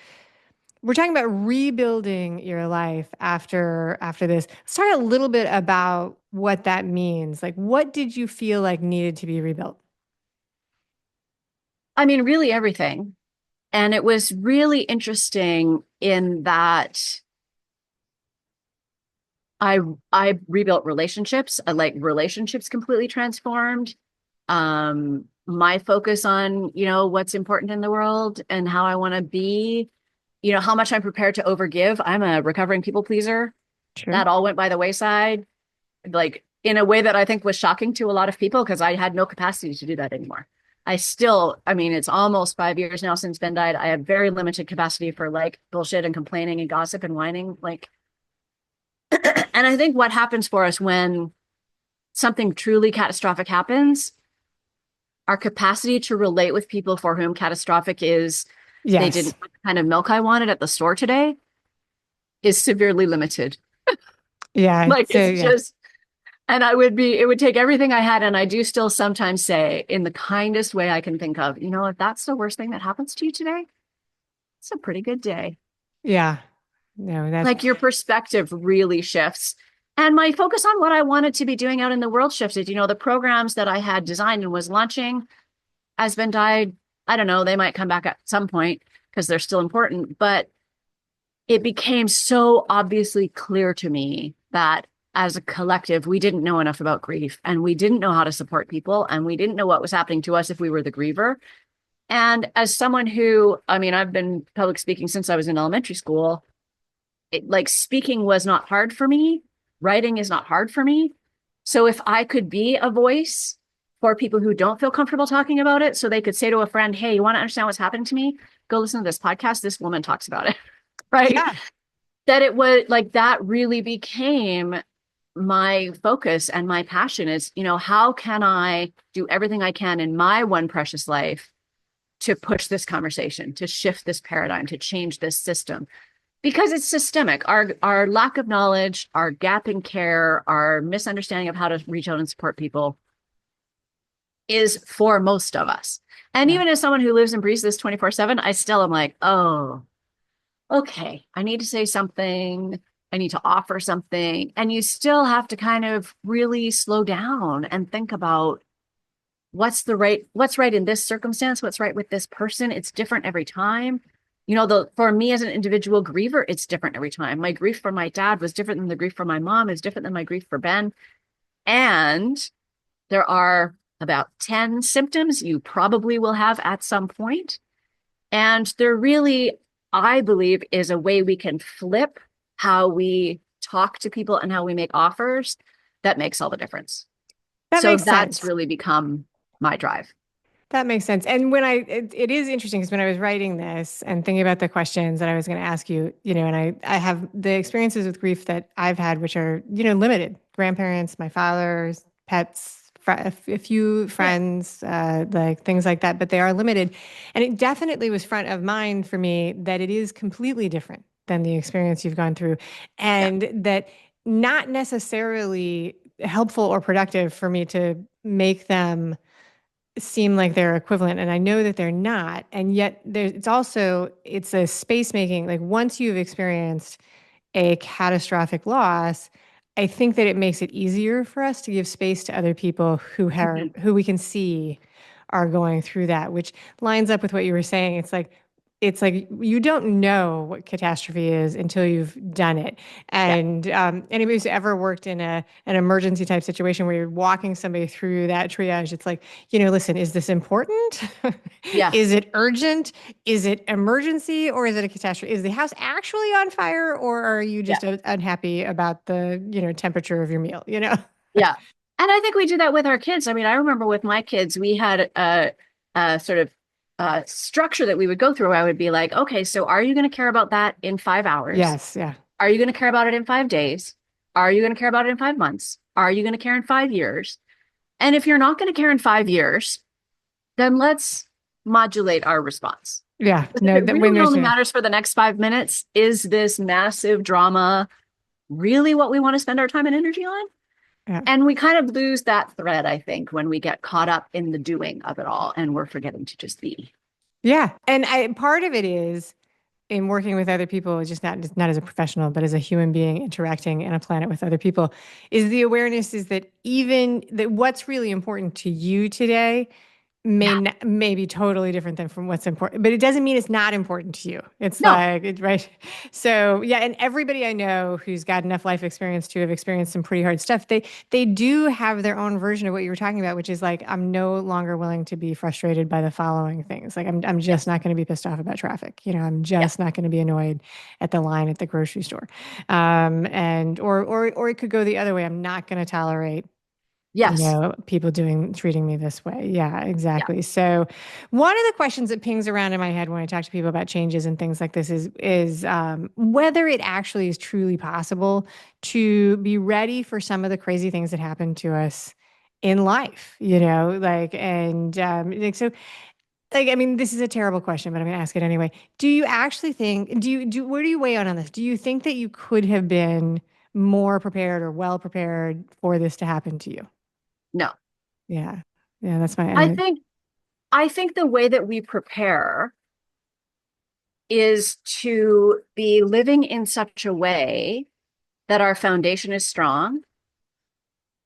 [SPEAKER 1] we're talking about rebuilding your life after this. Let's talk a little bit about what that means. Like, what did you feel like needed to be rebuilt?
[SPEAKER 2] I mean, really everything. And it was really interesting in that I I rebuilt relationships. Like relationships completely transformed. My focus on, what's important in the world and how I want to be, how much I'm prepared to overgive. I'm a recovering people pleaser.
[SPEAKER 1] Sure.
[SPEAKER 2] That all went by the wayside, like in a way that I think was shocking to a lot of people because I had no capacity to do that anymore. I mean, it's almost 5 years now since Ben died. I have very limited capacity for like bullshit and complaining and gossip and whining. Like, and I think what happens for us when something truly catastrophic happens, our capacity to relate with people for whom catastrophic is, they
[SPEAKER 1] Yes.
[SPEAKER 2] didn't have the kind of milk I wanted at the store today, is severely limited.
[SPEAKER 1] Yeah.
[SPEAKER 2] Like,
[SPEAKER 1] So
[SPEAKER 2] it's
[SPEAKER 1] yeah.
[SPEAKER 2] just, and it would take everything I had. And I do still sometimes say, in the kindest way I can think of, if that's the worst thing that happens to you today, it's a pretty good day.
[SPEAKER 1] Yeah. No, that's
[SPEAKER 2] Like your perspective really shifts. And my focus on what I wanted to be doing out in the world shifted. The programs that I had designed and was launching as Ben died, I don't know, they might come back at some point because they're still important. But it became so obviously clear to me that as a collective, we didn't know enough about grief and we didn't know how to support people and we didn't know what was happening to us if we were the griever. And as someone who, I mean, I've been public speaking since I was in elementary school, like speaking was not hard for me. Writing is not hard for me. So if I could be a voice for people who don't feel comfortable talking about it, so they could say to a friend, hey, you want to understand what's happening to me? Go listen to this podcast. This woman talks about it. Right.
[SPEAKER 1] yeah.
[SPEAKER 2] That it was like that really became my focus and my passion is, how can I do everything I can in my one precious life to push this conversation, to shift this paradigm, to change this system? Because it's systemic. Our lack of knowledge, our gap in care, our misunderstanding of how to reach out and support people is for most of us. And
[SPEAKER 1] Yeah.
[SPEAKER 2] even as someone who lives and breathes this 24/7, I still am like, oh, okay, I need to say something. I need to offer something. And you still have to kind of really slow down and think about what's right in this circumstance, what's right with this person. It's different every time. For me as an individual griever, it's different every time. My grief for my dad was different than the grief for my mom, is different than my grief for Ben. And there are about 10 symptoms you probably will have at some point. And there really, I believe, is a way we can flip how we talk to people and how we make offers that makes all the difference.
[SPEAKER 1] That
[SPEAKER 2] So
[SPEAKER 1] makes
[SPEAKER 2] that's
[SPEAKER 1] sense.
[SPEAKER 2] really become my drive.
[SPEAKER 1] That makes sense. And it is interesting because when I was writing this and thinking about the questions that I was going to ask you, and I have the experiences with grief that I've had, which are, limited. Grandparents, my father's, pets, a few
[SPEAKER 2] Yeah.
[SPEAKER 1] friends, like things like that, but they are limited. And it definitely was front of mind for me that it is completely different than the experience you've gone through.
[SPEAKER 2] Yeah.
[SPEAKER 1] And that not necessarily helpful or productive for me to make them seem like they're equivalent, and I know that they're not. And yet it's a space making, like once you've experienced a catastrophic loss, I think that it makes it easier for us to give space to other people
[SPEAKER 2] Mhm.
[SPEAKER 1] who we can see are going through that, which lines up with what you were saying. It's like you don't know what catastrophe is until you've done it.
[SPEAKER 2] Yeah.
[SPEAKER 1] And anybody who's ever worked in an emergency type situation where you're walking somebody through that triage, it's like, listen, is this important?
[SPEAKER 2] Yeah.
[SPEAKER 1] Is it urgent? Is it emergency, or is it a catastrophe? Is the house actually on fire, or are you
[SPEAKER 2] Yeah.
[SPEAKER 1] just unhappy about the temperature of your meal?
[SPEAKER 2] Yeah. And I think we do that with our kids. I mean, I remember with my kids, we had a sort of structure that we would go through. I would be like, okay, so are you going to care about that in 5 hours?
[SPEAKER 1] Yes. Yeah.
[SPEAKER 2] Are you going to care about it in 5 days? Are you going to care about it in 5 months? Are you going to care in 5 years? And if you're not going to care in 5 years, then let's modulate our response.
[SPEAKER 1] Yeah.
[SPEAKER 2] If
[SPEAKER 1] No,
[SPEAKER 2] it
[SPEAKER 1] that when
[SPEAKER 2] really
[SPEAKER 1] there's,
[SPEAKER 2] only matters for the next 5 minutes, is this massive drama really what we want to spend our time and energy on?
[SPEAKER 1] yeah.
[SPEAKER 2] And we kind of lose that thread, I think, when we get caught up in the doing of it all and we're forgetting to just be.
[SPEAKER 1] Yeah. And part of it is in working with other people, just not as a professional, but as a human being interacting in a planet with other people, is the awareness is that even that what's really important to you today may be totally different than from what's important, but it doesn't mean it's not important to you. It's
[SPEAKER 2] No.
[SPEAKER 1] right. So yeah, and everybody I know who's got enough life experience to have experienced some pretty hard stuff, they do have their own version of what you were talking about, which is like, I'm no longer willing to be frustrated by the following things. Like I'm just not going to be pissed off about traffic. I'm just not going to be annoyed at the line at the grocery store. And or it could go the other way. I'm not going to tolerate
[SPEAKER 2] Yes.
[SPEAKER 1] people treating me this way. Yeah,
[SPEAKER 2] Yeah.
[SPEAKER 1] exactly. So one of the questions that pings around in my head when I talk to people about changes and things like this is whether it actually is truly possible to be ready for some of the crazy things that happen to us in life, so I mean, this is a terrible question, but I'm going to ask it anyway. Do you actually think, where do you weigh on this? Do you think that you could have been more prepared or well prepared for this to happen to you?
[SPEAKER 2] No.
[SPEAKER 1] Yeah. Yeah, that's my
[SPEAKER 2] I think I think the way that we prepare is to be living in such a way that our foundation is strong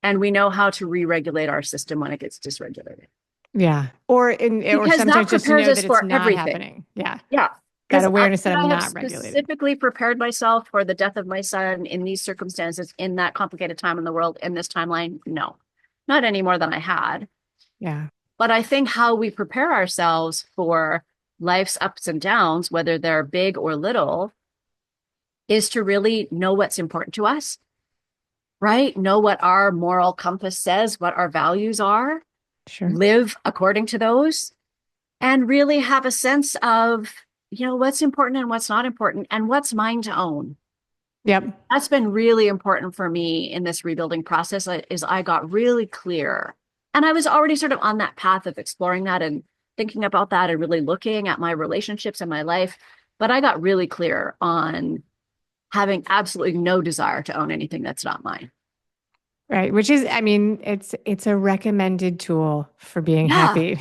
[SPEAKER 2] and we know how to re-regulate our system when it gets dysregulated.
[SPEAKER 1] yeah. Or
[SPEAKER 2] Because that
[SPEAKER 1] sometimes just to
[SPEAKER 2] prepares
[SPEAKER 1] know
[SPEAKER 2] us
[SPEAKER 1] that it's
[SPEAKER 2] for
[SPEAKER 1] not
[SPEAKER 2] everything.
[SPEAKER 1] happening. Yeah.
[SPEAKER 2] Yeah.
[SPEAKER 1] That
[SPEAKER 2] Because
[SPEAKER 1] awareness that
[SPEAKER 2] could
[SPEAKER 1] I'm
[SPEAKER 2] I have
[SPEAKER 1] not regulated.
[SPEAKER 2] specifically prepared myself for the death of my son in these circumstances, in that complicated time in the world, in this timeline? No, not any more than I had.
[SPEAKER 1] Yeah.
[SPEAKER 2] But I think how we prepare ourselves for life's ups and downs, whether they're big or little, is to really know what's important to us, right? Know what our moral compass says, what our values are,
[SPEAKER 1] Sure.
[SPEAKER 2] live according to those, and really have a sense of, what's important and what's not important and what's mine to own.
[SPEAKER 1] Yep.
[SPEAKER 2] That's been really important for me in this rebuilding process is I got really clear. And I was already sort of on that path of exploring that and thinking about that and really looking at my relationships and my life. But I got really clear on having absolutely no desire to own anything that's not mine.
[SPEAKER 1] Right. Which is, I mean, it's a recommended tool for being
[SPEAKER 2] Yeah.
[SPEAKER 1] happy.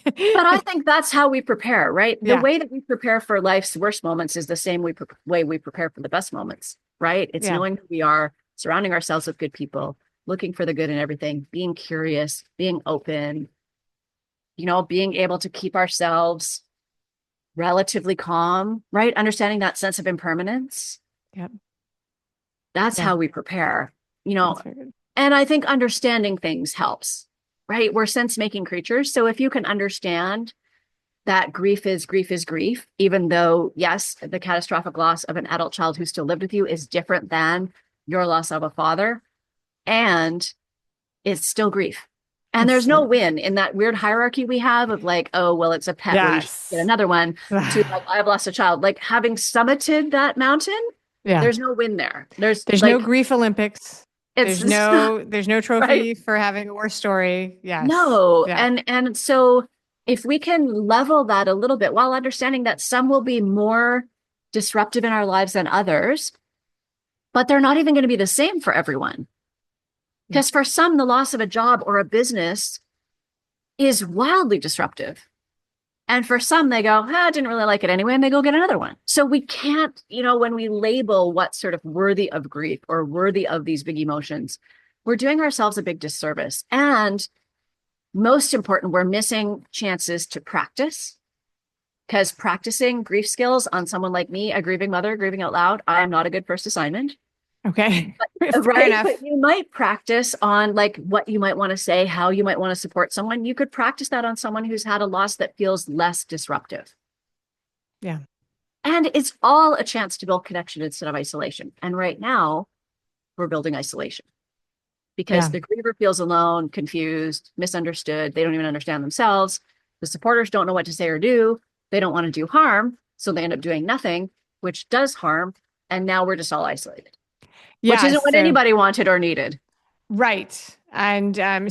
[SPEAKER 2] But I think that's how we prepare, right? The
[SPEAKER 1] Yeah.
[SPEAKER 2] way that we prepare for life's worst moments is the same way we prepare for the best moments, right? It's
[SPEAKER 1] Yeah.
[SPEAKER 2] knowing who we are, surrounding ourselves with good people, looking for the good in everything, being curious, being open, being able to keep ourselves relatively calm, right? Understanding that sense of impermanence.
[SPEAKER 1] Yep.
[SPEAKER 2] That's
[SPEAKER 1] Yeah.
[SPEAKER 2] how we prepare,
[SPEAKER 1] That's very good.
[SPEAKER 2] and I think understanding things helps, right? We're sense-making creatures. So if you can understand that grief is grief, even though, yes, the catastrophic loss of an adult child who still lived with you is different than your loss of a father, and it's still grief. And there's no win in that weird hierarchy we have of like, oh, well, it's a pet where you should get another one, to like, I've lost a child. Like having summited that mountain,
[SPEAKER 1] Yeah.
[SPEAKER 2] there's no win there. There's
[SPEAKER 1] no grief Olympics.
[SPEAKER 2] It's
[SPEAKER 1] There's no trophy
[SPEAKER 2] right?
[SPEAKER 1] for having a worse story. Yes.
[SPEAKER 2] No.
[SPEAKER 1] Yeah.
[SPEAKER 2] And so if we can level that a little bit while understanding that some will be more disruptive in our lives than others, but they're not even going to be the same for everyone. Because for some, the loss of a job or a business is wildly disruptive. And for some, they go, I didn't really like it anyway, and they go get another one. So we can't, when we label what's sort of worthy of grief or worthy of these big emotions, we're doing ourselves a big disservice. And most important, we're missing chances to practice, because practicing grief skills on someone like me, a grieving mother, grieving out loud, I am not a good first assignment.
[SPEAKER 1] Okay. Fair
[SPEAKER 2] Right.
[SPEAKER 1] enough.
[SPEAKER 2] But you might practice on like what you might want to say, how you might want to support someone. You could practice that on someone who's had a loss that feels less disruptive.
[SPEAKER 1] Yeah.
[SPEAKER 2] And it's all a chance to build connection instead of isolation. And right now, we're building isolation because
[SPEAKER 1] Yeah.
[SPEAKER 2] the griever feels alone, confused, misunderstood. They don't even understand themselves. The supporters don't know what to say or do. They don't want to do harm. So they end up doing nothing, which does harm. And now we're just all isolated, which
[SPEAKER 1] Yeah.
[SPEAKER 2] isn't what
[SPEAKER 1] So,
[SPEAKER 2] anybody wanted or needed.
[SPEAKER 1] right. And and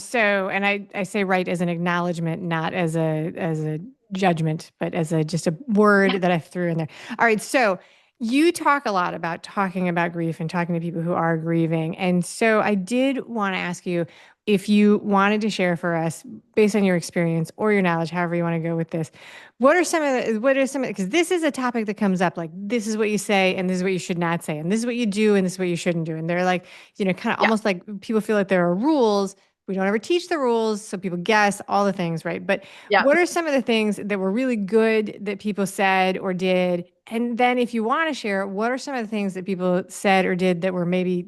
[SPEAKER 1] I say right as an acknowledgement, not as a judgment, but as a just a word
[SPEAKER 2] Yeah.
[SPEAKER 1] that I threw in there. All right. So you talk a lot about talking about grief and talking to people who are grieving. And so I did want to ask you if you wanted to share for us, based on your experience or your knowledge, however you want to go with this, because this is a topic that comes up, like this is what you say and this is what you should not say, and this is what you do and this is what you shouldn't do. And they're like, kind of
[SPEAKER 2] Yeah.
[SPEAKER 1] almost like people feel like there are rules. We don't ever teach the rules, so people guess all the things, right? But
[SPEAKER 2] Yeah.
[SPEAKER 1] what are some of the things that were really good that people said or did? And then if you want to share, what are some of the things that people said or did that were maybe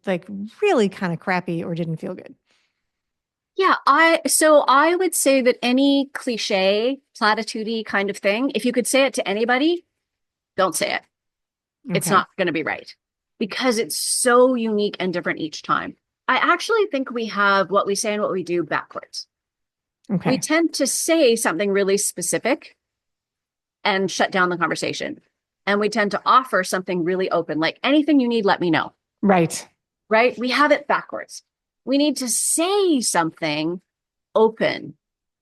[SPEAKER 1] like really kind of crappy or didn't feel good?
[SPEAKER 2] Yeah, I would say that any cliche, platitude kind of thing, if you could say it to anybody, don't say it. It's
[SPEAKER 1] Okay.
[SPEAKER 2] not going to be right because it's so unique and different each time. I actually think we have what we say and what we do backwards. We
[SPEAKER 1] Okay.
[SPEAKER 2] tend to say something really specific and shut down the conversation. And we tend to offer something really open, like anything you need, let me know.
[SPEAKER 1] Right.
[SPEAKER 2] Right? We have it backwards. We need to say something open,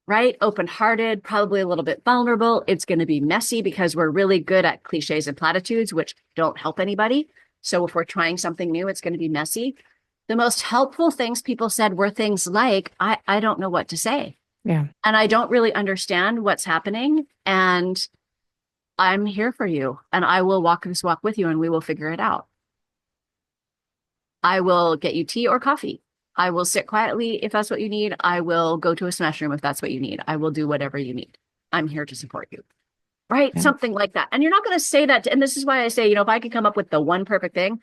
[SPEAKER 2] right? Open hearted, probably a little bit vulnerable. It's going to be messy because we're really good at cliches and platitudes, which don't help anybody. So if we're trying something new, it's going to be messy. The most helpful things people said were things like, I don't know what to say.
[SPEAKER 1] Yeah.
[SPEAKER 2] And I don't really understand what's happening. And I'm here for you. And I will walk this walk with you and we will figure it out. I will get you tea or coffee. I will sit quietly if that's what you need. I will go to a smash room if that's what you need. I will do whatever you need. I'm here to support you. Right?
[SPEAKER 1] Yeah.
[SPEAKER 2] Something like that. And you're not going to say that. And this is why I say, if I could come up with the one perfect thing,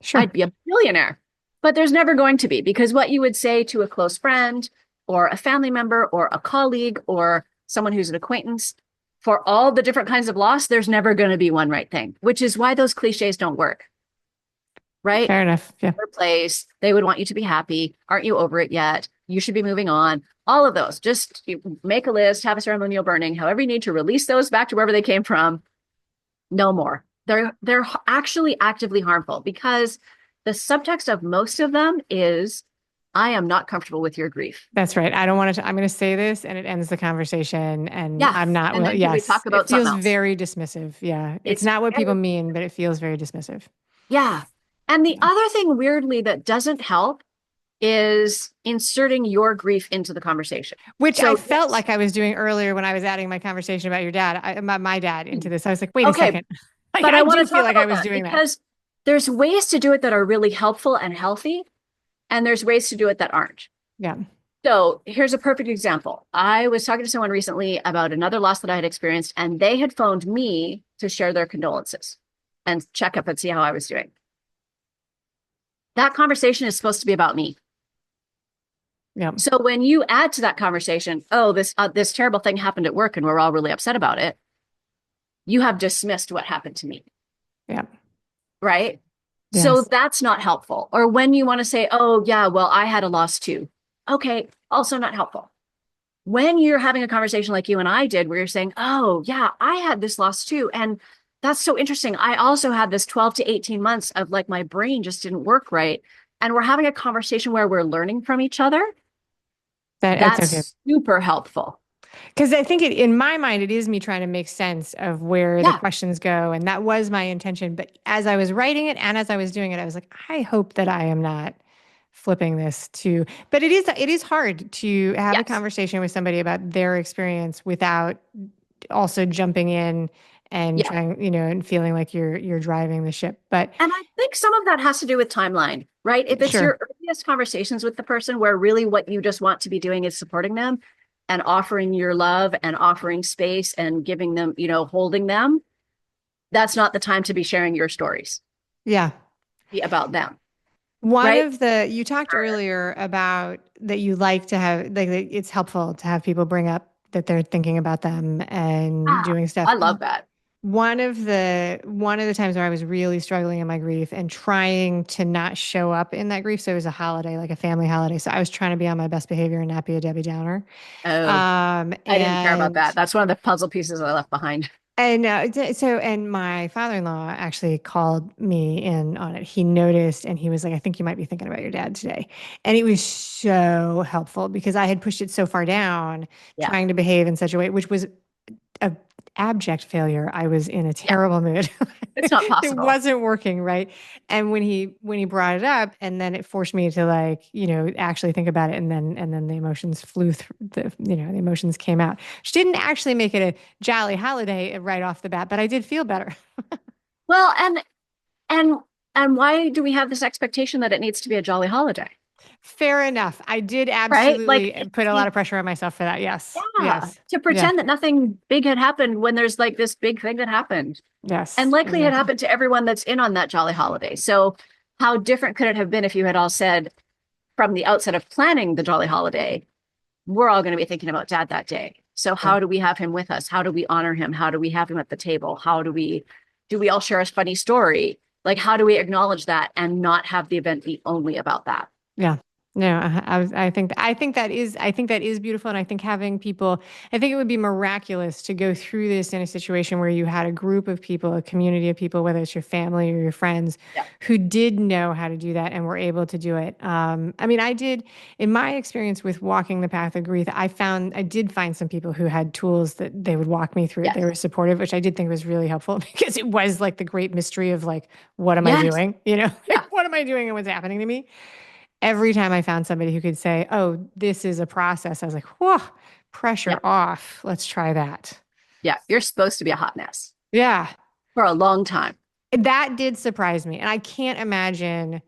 [SPEAKER 1] Sure.
[SPEAKER 2] I'd be a billionaire. But there's never going to be, because what you would say to a close friend or a family member or a colleague or someone who's an acquaintance, for all the different kinds of loss, there's never going to be one right thing, which is why those cliches don't work. Right?
[SPEAKER 1] Fair enough. Yeah.
[SPEAKER 2] Their place. They would want you to be happy. Aren't you over it yet? You should be moving on. All of those. Just make a list, have a ceremonial burning, however you need to release those back to wherever they came from. No more. They're actually actively harmful because the subtext of most of them is, I am not comfortable with your grief.
[SPEAKER 1] That's right. I don't want to, I'm going to say this and it ends the conversation. And
[SPEAKER 2] Yeah.
[SPEAKER 1] I'm not,
[SPEAKER 2] And
[SPEAKER 1] well,
[SPEAKER 2] then can we
[SPEAKER 1] yes,
[SPEAKER 2] talk
[SPEAKER 1] it
[SPEAKER 2] about something
[SPEAKER 1] feels
[SPEAKER 2] else?
[SPEAKER 1] very dismissive. Yeah. It's
[SPEAKER 2] It's
[SPEAKER 1] not what people
[SPEAKER 2] very,
[SPEAKER 1] mean, but it feels very dismissive.
[SPEAKER 2] yeah. And the other thing weirdly that doesn't help is inserting your grief into the conversation.
[SPEAKER 1] Which I
[SPEAKER 2] So
[SPEAKER 1] felt
[SPEAKER 2] yes,
[SPEAKER 1] like I was doing earlier when I was adding my conversation about your dad, my dad into this. I was like, wait a
[SPEAKER 2] okay,
[SPEAKER 1] second. Like,
[SPEAKER 2] but I
[SPEAKER 1] I
[SPEAKER 2] want
[SPEAKER 1] did
[SPEAKER 2] to
[SPEAKER 1] feel
[SPEAKER 2] talk
[SPEAKER 1] like I
[SPEAKER 2] about
[SPEAKER 1] was
[SPEAKER 2] that
[SPEAKER 1] doing that.
[SPEAKER 2] because there's ways to do it that are really helpful and healthy, and there's ways to do it that aren't.
[SPEAKER 1] Yeah.
[SPEAKER 2] So here's a perfect example. I was talking to someone recently about another loss that I had experienced, and they had phoned me to share their condolences and check up and see how I was doing. That conversation is supposed to be about me.
[SPEAKER 1] Yeah.
[SPEAKER 2] So when you add to that conversation, oh, this terrible thing happened at work and we're all really upset about it, you have dismissed what happened to me,
[SPEAKER 1] Yeah.
[SPEAKER 2] right? So
[SPEAKER 1] Yes.
[SPEAKER 2] that's not helpful. Or when you want to say, oh, yeah, well, I had a loss too. Okay, also not helpful. When you're having a conversation like you and I did, where you're saying, oh, yeah, I had this loss too. And that's so interesting. I also had this 12 to 18 months of like my brain just didn't work right. And we're having a conversation where we're learning from each other.
[SPEAKER 1] It's okay.
[SPEAKER 2] That's super helpful.
[SPEAKER 1] Because I think in my mind, it is me trying to make sense of where the
[SPEAKER 2] Yeah.
[SPEAKER 1] questions go. And that was my intention. But as I was writing it and as I was doing it, I was like, I hope that I am not flipping this to, but it is hard to have a
[SPEAKER 2] Yes.
[SPEAKER 1] conversation with somebody about their experience without also jumping in and
[SPEAKER 2] Yeah.
[SPEAKER 1] trying, and feeling like you're driving the ship. But
[SPEAKER 2] And I think some of that has to do with timeline, right? If it's
[SPEAKER 1] sure.
[SPEAKER 2] your earliest conversations with the person where really what you just want to be doing is supporting them and offering your love and offering space and giving them, holding them, that's not the time to be sharing your stories.
[SPEAKER 1] Yeah.
[SPEAKER 2] Be about them,
[SPEAKER 1] One
[SPEAKER 2] right?
[SPEAKER 1] of you talked earlier about that you like to have, like, it's helpful to have people bring up that they're thinking about them and
[SPEAKER 2] Ah,
[SPEAKER 1] doing stuff.
[SPEAKER 2] I love that.
[SPEAKER 1] one of the times where I was really struggling in my grief and trying to not show up in that grief. So it was a holiday, like a family holiday. So I was trying to be on my best behavior and not be a Debbie Downer.
[SPEAKER 2] Oh, I didn't care about
[SPEAKER 1] And
[SPEAKER 2] that. That's one of the puzzle pieces I left behind.
[SPEAKER 1] and my father-in-law actually called me in on it. He noticed and he was like, I think you might be thinking about your dad today. And it was so helpful because I had pushed it so far down,
[SPEAKER 2] Yeah.
[SPEAKER 1] trying to behave in such a way, which was a abject failure. I was in a
[SPEAKER 2] Yeah.
[SPEAKER 1] terrible mood.
[SPEAKER 2] It's not
[SPEAKER 1] It
[SPEAKER 2] possible.
[SPEAKER 1] wasn't working, right? And when he brought it up, and then it forced me to like, actually think about it, and then the emotions flew through the emotions came out, which didn't actually make it a jolly holiday right off the bat, but I did feel better.
[SPEAKER 2] Well, and and why do we have this expectation that it needs to be a jolly holiday?
[SPEAKER 1] Fair enough. I did
[SPEAKER 2] Right?
[SPEAKER 1] absolutely put a lot of pressure on myself for that. Yes.
[SPEAKER 2] Yeah,
[SPEAKER 1] Yes.
[SPEAKER 2] to
[SPEAKER 1] Yeah.
[SPEAKER 2] pretend that nothing big had happened when there's like this big thing that happened and
[SPEAKER 1] Yes.
[SPEAKER 2] likely had
[SPEAKER 1] Exactly.
[SPEAKER 2] happened to everyone that's in on that jolly holiday. So how different could it have been if you had all said from the outset of planning the jolly holiday, we're all going to be thinking about dad that day. So
[SPEAKER 1] Yeah.
[SPEAKER 2] how do we have him with us? How do we honor him? How do we have him at the table? How do we all share a funny story? Like how do we acknowledge that and not have the event be only about that?
[SPEAKER 1] Yeah. No, I think that is beautiful. And I think having people, I think it would be miraculous to go through this in a situation where you had a group of people, a community of people, whether it's your family or your friends,
[SPEAKER 2] Yeah.
[SPEAKER 1] who did know how to do that and were able to do it. I mean, I did, in my experience with walking the path of grief, I did find some people who had tools that they would walk me through it. They
[SPEAKER 2] Yes.
[SPEAKER 1] were supportive, which I did think was really helpful because it was like the great mystery of like, what am I
[SPEAKER 2] Yes.
[SPEAKER 1] doing?
[SPEAKER 2] Yeah.
[SPEAKER 1] Like, what am I doing and what's happening to me? Every time I found somebody who could say, "Oh, this is a process," I was like, "Whoa,
[SPEAKER 2] Yeah.
[SPEAKER 1] pressure off. Let's try that."
[SPEAKER 2] Yeah. You're supposed to be a hot mess
[SPEAKER 1] Yeah,
[SPEAKER 2] for a long time.
[SPEAKER 1] that did surprise me. And I can't imagine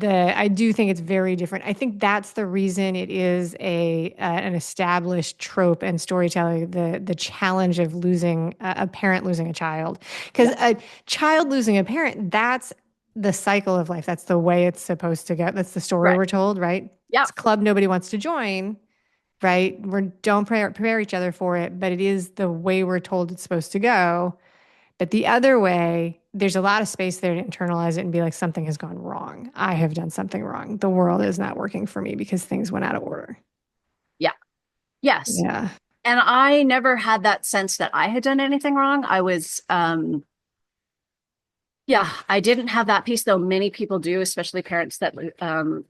[SPEAKER 1] I do think it's very different. I think that's the reason it is an established trope and storytelling, the challenge of losing a parent losing a child. Because
[SPEAKER 2] Yes.
[SPEAKER 1] a child losing a parent, that's the cycle of life. That's the way it's supposed to go. That's the story
[SPEAKER 2] Right.
[SPEAKER 1] we're told, right?
[SPEAKER 2] Yeah.
[SPEAKER 1] It's a club nobody wants to join, right? We don't prepare each other for it, but it is the way we're told it's supposed to go. But the other way, there's a lot of space there to internalize it and be like, something has gone wrong. I have done something wrong. The world is not working for me because things went out of order.
[SPEAKER 2] Yeah. Yes.
[SPEAKER 1] Yeah.
[SPEAKER 2] And I never had that sense that I had done anything wrong. Yeah, I didn't have that piece, though many people do, especially parents that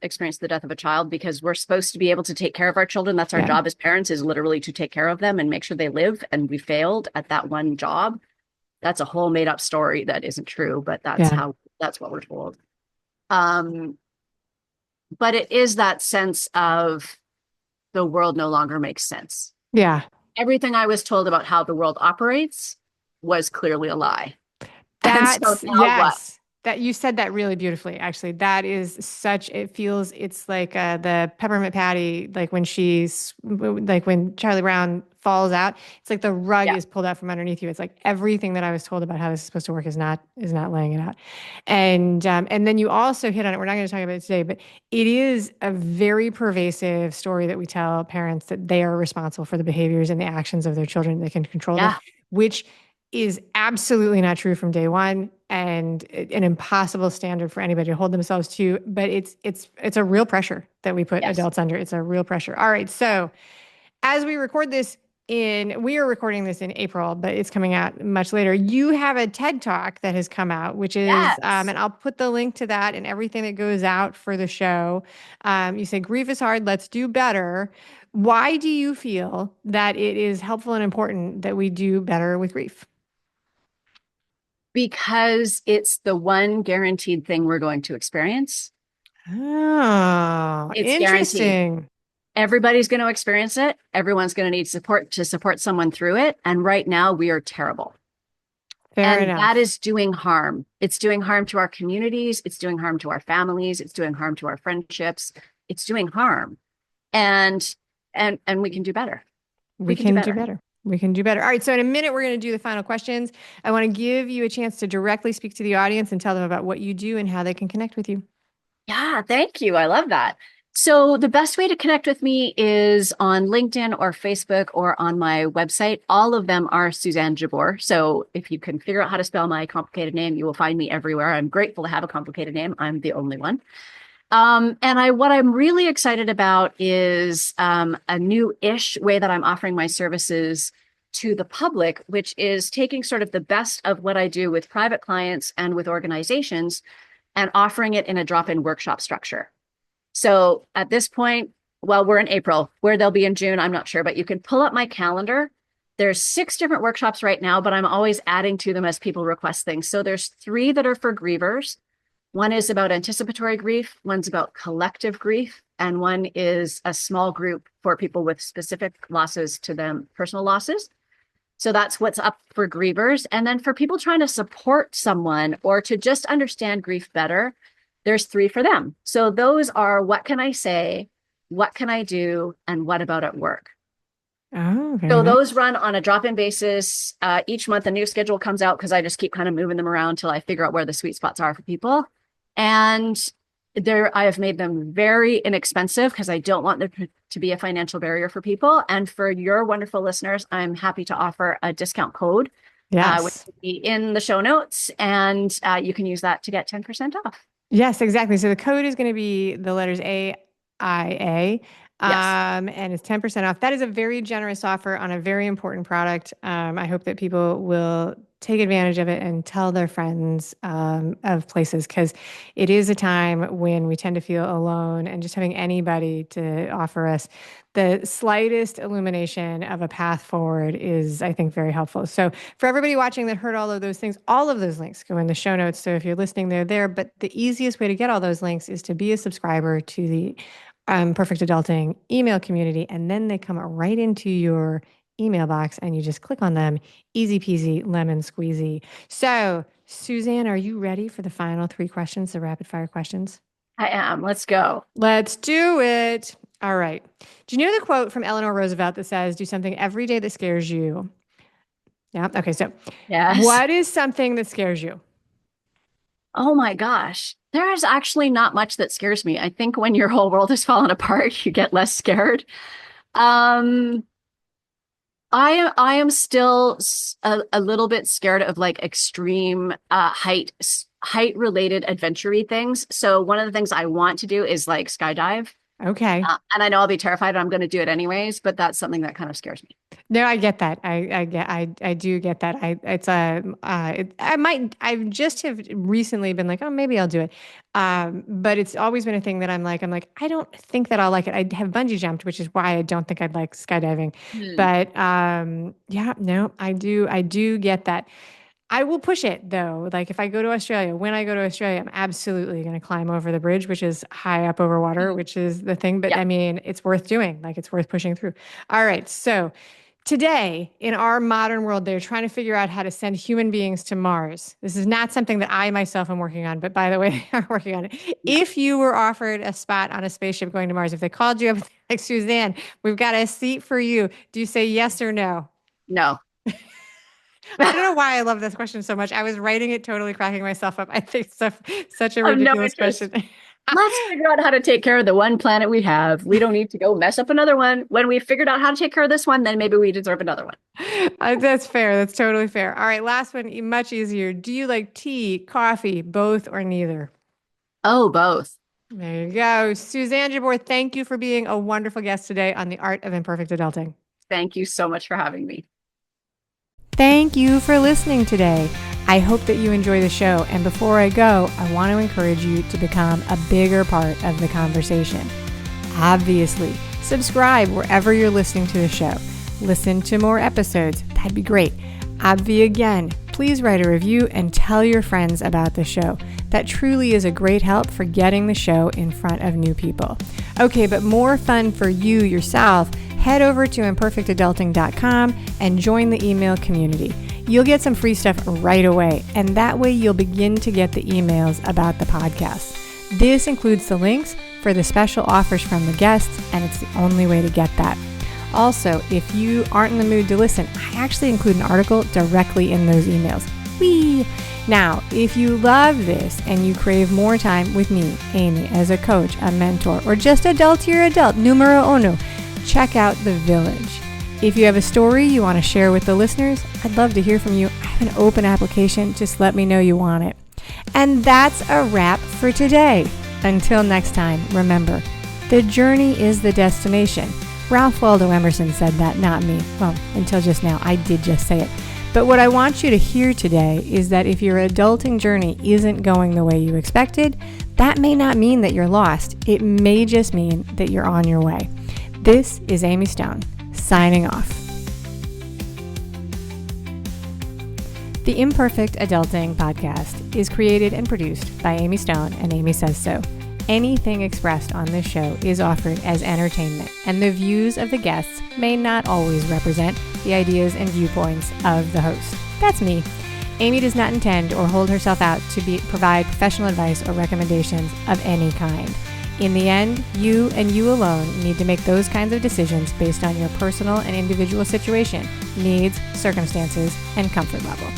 [SPEAKER 2] experience the death of a child, because we're supposed to be able to take care of our children. That's our
[SPEAKER 1] Yeah.
[SPEAKER 2] job as parents, is literally to take care of them and make sure they live. And we failed at that one job. That's a whole made up story that isn't true, but
[SPEAKER 1] Yeah.
[SPEAKER 2] that's what we're told. Um, but it is that sense of the world no longer makes sense.
[SPEAKER 1] Yeah.
[SPEAKER 2] Everything I was told about how the world operates was clearly a lie. And so now what?
[SPEAKER 1] Yes. That you said that really beautifully, actually. That is it feels, it's like the peppermint patty, like when Charlie Brown falls out, it's like the rug
[SPEAKER 2] Yeah,
[SPEAKER 1] is pulled out from underneath you. It's like everything that I was told about how this is supposed to work is not laying it out. And then you also hit on it. We're not going to talk about it today, but it is a very pervasive story that we tell parents that they are responsible for the behaviors and the actions of their children. They can control them,
[SPEAKER 2] yeah,
[SPEAKER 1] which is absolutely not true from day one and an impossible standard for anybody to hold themselves to. But it's a real pressure that we put
[SPEAKER 2] yes.
[SPEAKER 1] adults under. It's a real pressure. All right. So as we are recording this in April, but it's coming out much later. You have a TED Talk that has come out, which is,
[SPEAKER 2] Yes.
[SPEAKER 1] and I'll put the link to that and everything that goes out for the show. You say, grief is hard, let's do better. Why do you feel that it is helpful and important that we do better with grief?
[SPEAKER 2] Because it's the one guaranteed thing we're going to experience.
[SPEAKER 1] Oh,
[SPEAKER 2] It's guaranteed.
[SPEAKER 1] interesting.
[SPEAKER 2] Everybody's going to experience it. Everyone's going to need support to support someone through it. And right now, we are terrible.
[SPEAKER 1] Fair
[SPEAKER 2] And that
[SPEAKER 1] enough.
[SPEAKER 2] is doing harm. It's doing harm to our communities. It's doing harm to our families. It's doing harm to our friendships. It's doing harm. And and we can do better. We
[SPEAKER 1] We
[SPEAKER 2] can do
[SPEAKER 1] can do
[SPEAKER 2] better.
[SPEAKER 1] better. We can do better. All right. So, in a minute, we're going to do the final questions. I want to give you a chance to directly speak to the audience and tell them about what you do and how they can connect with you.
[SPEAKER 2] Yeah, thank you. I love that. So the best way to connect with me is on LinkedIn or Facebook or on my website. All of them are Suzanne Jabour. So if you can figure out how to spell my complicated name, you will find me everywhere. I'm grateful to have a complicated name. I'm the only one. What I'm really excited about is a new-ish way that I'm offering my services to the public, which is taking sort of the best of what I do with private clients and with organizations and offering it in a drop-in workshop structure. So at this point, well, we're in April. Where they'll be in June, I'm not sure, but you can pull up my calendar. There's 6 different workshops right now, but I'm always adding to them as people request things. So there's 3 that are for grievers. One is about anticipatory grief, one's about collective grief, and one is a small group for people with specific losses to them, personal losses. So that's what's up for grievers. And then for people trying to support someone or to just understand grief better, there's 3 for them. So those are, what can I say? What can I do? And what about at work?
[SPEAKER 1] Oh, okay.
[SPEAKER 2] So those run on a drop-in basis. Each month a new schedule comes out because I just keep kind of moving them around till I figure out where the sweet spots are for people. And I have made them very inexpensive because I don't want there to be a financial barrier for people. And for your wonderful listeners, I'm happy to offer a discount code, which will be in the show notes. And you can use that to get 10% off.
[SPEAKER 1] Yes, exactly. So the code is going to be the letters AIA.
[SPEAKER 2] Yes.
[SPEAKER 1] And it's 10% off. That is a very generous offer on a very important product. I hope that people will take advantage of it and tell their friends of places, because it is a time when we tend to feel alone, and just having anybody to offer us the slightest illumination of a path forward is, I think, very helpful. So for everybody watching that heard all of those things, all of those links go in the show notes. So if you're listening, they're there. But the easiest way to get all those links is to be a subscriber to the Perfect Adulting email community, and then they come right into your email box and you just click on them. Easy peasy, lemon squeezy. So, Suzanne, are you ready for the final 3 questions, the rapid fire questions?
[SPEAKER 2] I am. Let's go.
[SPEAKER 1] Let's do it. All right. Do you know the quote from Eleanor Roosevelt that says, do something every day that scares you? Yeah. Okay. So,
[SPEAKER 2] Yes.
[SPEAKER 1] What is something that scares you?
[SPEAKER 2] Oh my gosh. There is actually not much that scares me. I think when your whole world is falling apart, you get less scared. I am still a little bit scared of like extreme height related adventure-y things. So one of the things I want to do is like skydive.
[SPEAKER 1] Okay.
[SPEAKER 2] And I know I'll be terrified and I'm going to do it anyways, but that's something that kind of scares me.
[SPEAKER 1] No, I get that. I do get that. I've just have recently been like, oh, maybe I'll do it. But it's always been a thing that I'm like, I don't think that I'll like it. I have bungee jumped, which is why I don't think I'd like skydiving. But yeah, no, I do get that. I will push it though. Like if I go to Australia, when I go to Australia, I'm absolutely going to climb over the bridge, which is high up over water, which is the thing. But I mean, it's worth doing. Like it's worth pushing through. All right. So today in our modern world, they're trying to figure out how to send human beings to Mars. This is not something that I myself am working on, but by the way, they are working on it. Yeah. If you were offered a spot on a spaceship going to Mars, if they called you up like, Suzanne, we've got a seat for you, do you say yes or no?
[SPEAKER 2] No.
[SPEAKER 1] I don't know why I love this question so much. I was writing it totally cracking myself up. I think such a ridiculous question.
[SPEAKER 2] Let's figure out how to take care of the one planet we have. We don't need to go mess up another one. When we figured out how to take care of this one, then maybe we deserve another one.
[SPEAKER 1] That's fair. That's totally fair. All right, last one, much easier. Do you like tea, coffee, both, or neither?
[SPEAKER 2] Oh, both.
[SPEAKER 1] There you go. Suzanne Jabour, thank you for being a wonderful guest today on the Art of Imperfect Adulting.
[SPEAKER 2] Thank you so much for having me.
[SPEAKER 1] Thank you for listening today. I hope that you enjoy the show. And before I go, I want to encourage you to become a bigger part of the conversation. Obviously, subscribe wherever you're listening to the show. Listen to more episodes. That'd be great. Obvi again, please write a review and tell your friends about the show. That truly is a great help for getting the show in front of new people. Okay, but more fun for you yourself. Head over to imperfectadulting.com and join the email community. You'll get some free stuff right away, and that way you'll begin to get the emails about the podcast. This includes the links for the special offers from the guests, and it's the only way to get that. Also, if you aren't in the mood to listen, I actually include an article directly in those emails. Whee! Now, if you love this and you crave more time with me, Amy, as a coach, a mentor, or just adultier adult, numero uno, check out The Village. If you have a story you want to share with the listeners, I'd love to hear from you. I have an open application. Just let me know you want it. And that's a wrap for today. Until next time, remember, the journey is the destination. Ralph Waldo Emerson said that, not me. Well, until just now, I did just say it. But what I want you to hear today is that if your adulting journey isn't going the way you expected, that may not mean that you're lost. It may just mean that you're on your way. This is Amy Stone, signing off. The Imperfect Adulting podcast is created and produced by Amy Stone and Amy Says So. Anything expressed on this show is offered as entertainment, and the views of the guests may not always represent the ideas and viewpoints of the host. That's me. Amy does not intend or hold herself out to provide professional advice or recommendations of any kind. In the end, you and you alone need to make those kinds of decisions based on your personal and individual situation, needs, circumstances, and comfort level.